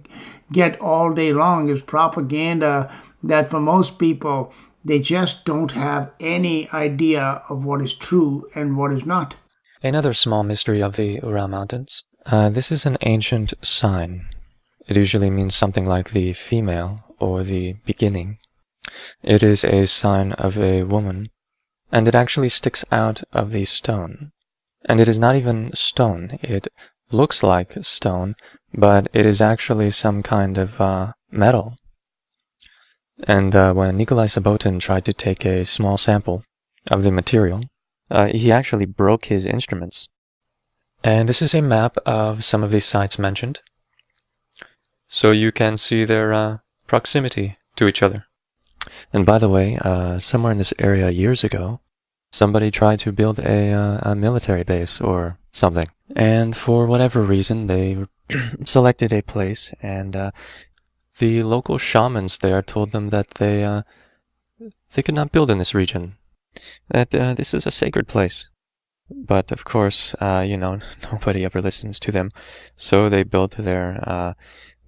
get all day long is propaganda, that for most people, they just don't have any idea of what is true and what is not. Another small mystery of the Ural Mountains. This is an ancient sign. It usually means something like the female or the beginning. It is a sign of a woman, and it actually sticks out of the stone. And it is not even stone. It looks like stone, but it is actually some kind of metal. And when Nikolai Sabotin tried to take a small sample of the material, he actually broke his instruments. And this is a map of some of these sites mentioned, so you can see their proximity to each other. And by the way, somewhere in this area years ago, somebody tried to build a military base or something. And for whatever reason, they selected a place, and the local shamans there told them that they could not build in this region, that this is a sacred place. But of course, nobody ever listens to them, so they built their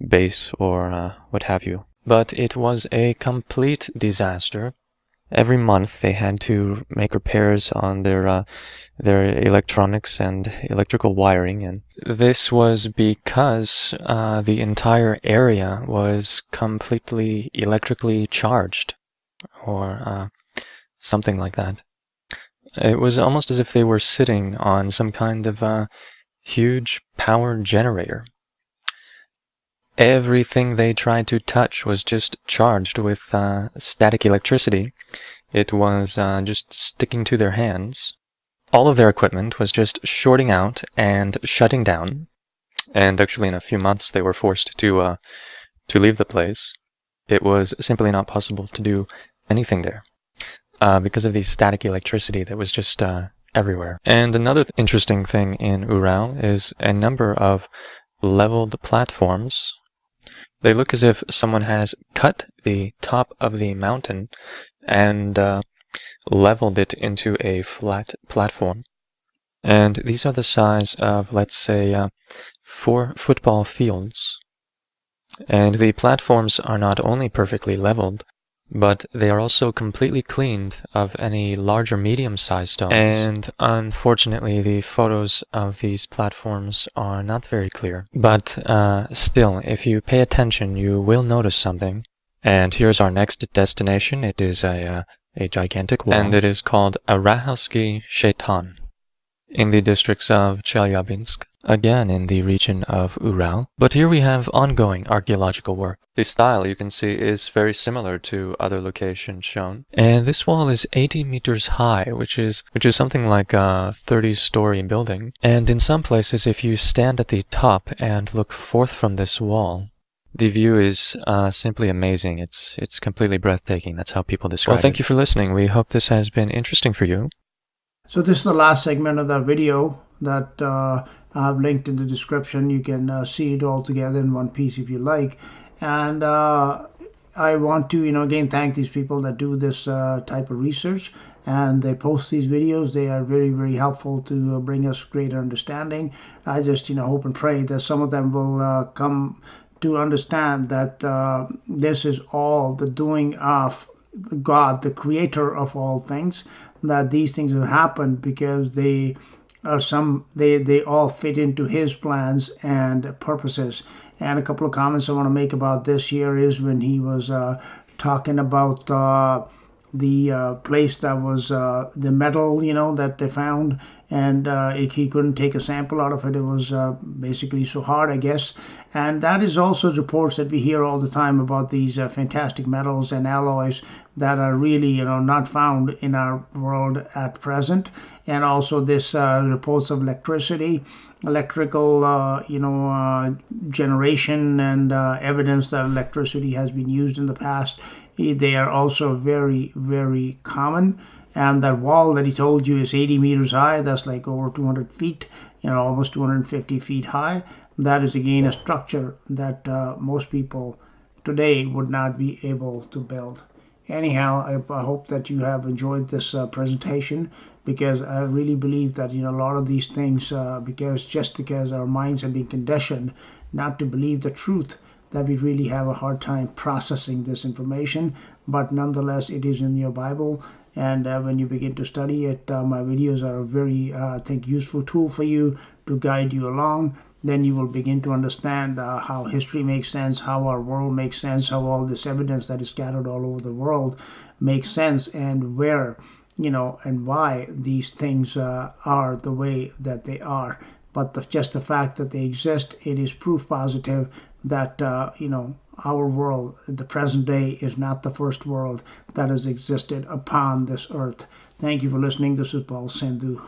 base or what have you. But it was a complete disaster. Every month they had to make repairs on their electronics and electrical wiring, and this was because the entire area was completely electrically charged, or something like that. It was almost as if they were sitting on some kind of huge power generator. Everything they tried to touch was just charged with static electricity. It was just sticking to their hands. All of their equipment was just shorting out and shutting down. And actually, in a few months, they were forced to leave the place. It was simply not possible to do anything there because of the static electricity that was just everywhere. And another interesting thing in Ural is a number of leveled platforms. They look as if someone has cut the top of the mountain and leveled it into a flat platform. And these are the size of, let's say, 4 football fields. And the platforms are not only perfectly leveled, but they are also completely cleaned of any large or medium-sized stones. And unfortunately, the photos of these platforms are not very clear. But still, if you pay attention, you will notice something. And here's our next destination. It is a gigantic wall, and it is called Arahalsky Shaitan, in the districts of Chelyabinsk, again in the region of Ural. But here we have ongoing archaeological work. The style, you can see, is very similar to other locations shown. And this wall is 80 meters high, which is something like a 30-story building. And in some places, if you stand at the top and look forth from this wall, the view is simply amazing. It's completely breathtaking. That's how people describe it. Well, thank you for listening. We hope this has been interesting for you. So this is the last segment of the video that I've linked in the description. You can see it all together in one piece if you like. And I want to, again, thank these people that do this type of research, and they post these videos. They are very, very helpful to bring us greater understanding. I just, hope and pray that some of them will come to understand that this is all the doing of God, the creator of all things, that these things have happened because they all fit into his plans and purposes. And a couple of comments I want to make about this here is when he was talking about the place that was the metal, that they found, and he couldn't take a sample out of it. It was basically so hard, I guess. And that is also reports that we hear all the time about these fantastic metals and alloys that are really, not found in our world at present. And also this reports of electrical, generation and evidence that electricity has been used in the past. They are also very, very common. And that wall that he told you is 80 meters high. That's like over 200 feet, almost 250 feet high. That is again a structure that most people today would not be able to build. Anyhow, I hope that you have enjoyed this presentation, because I really believe that a lot of these things, because our minds have been conditioned not to believe the truth, that we really have a hard time processing this information. But nonetheless, it is in your Bible, and when you begin to study it, my videos are a very, I think, useful tool for you to guide you along. Then you will begin to understand how history makes sense, how our world makes sense, how all this evidence that is scattered all over the world makes sense, and where, and why these things are the way that they are. But just the fact that they exist, it is proof positive that, our world, the present day, is not the first world that has existed upon this earth. Thank you for listening. This is Paul Sandhu.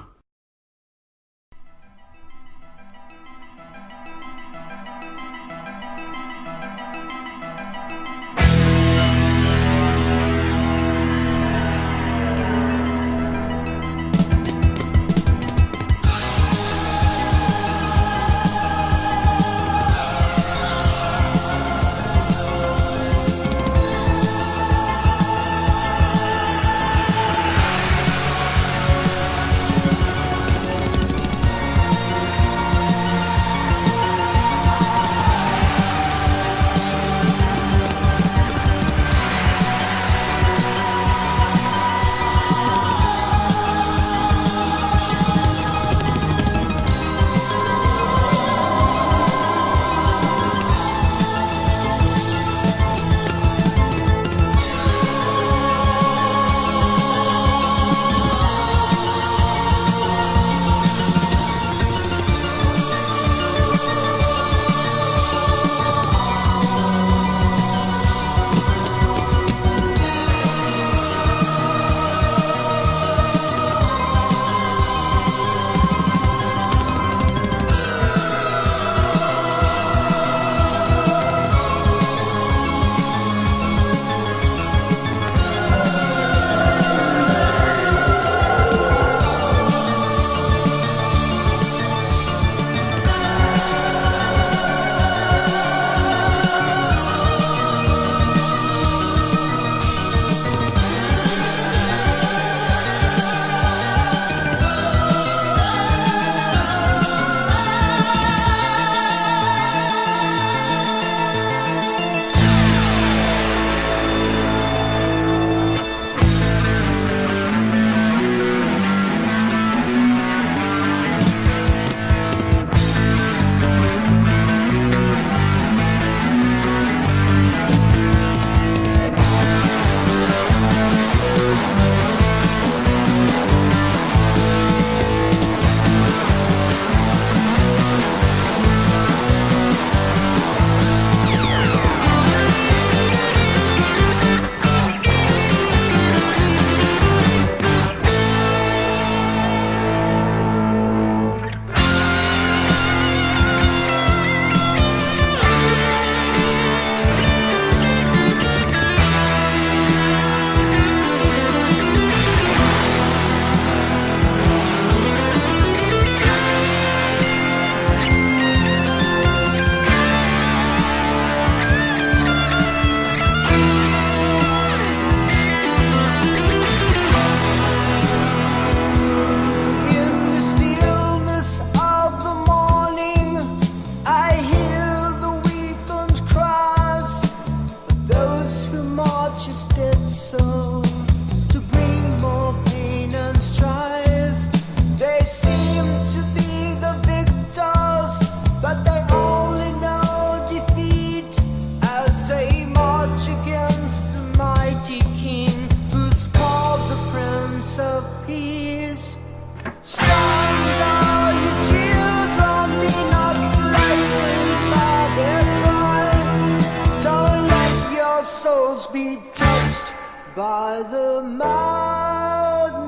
be touched by the madness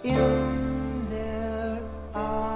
in their eyes.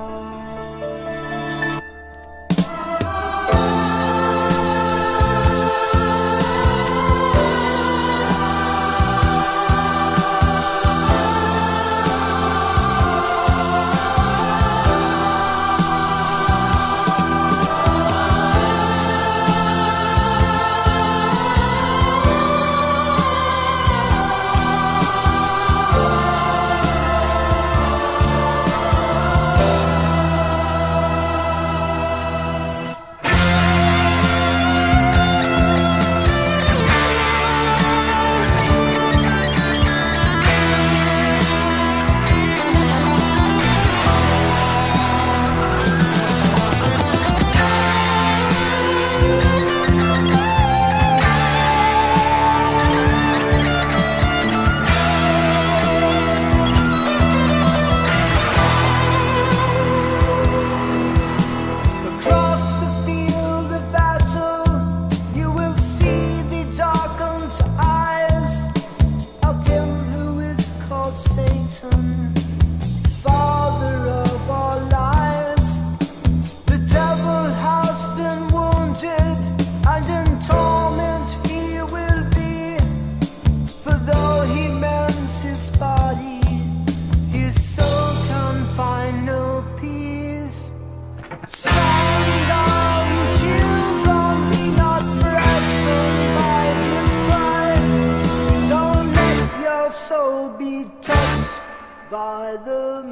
By the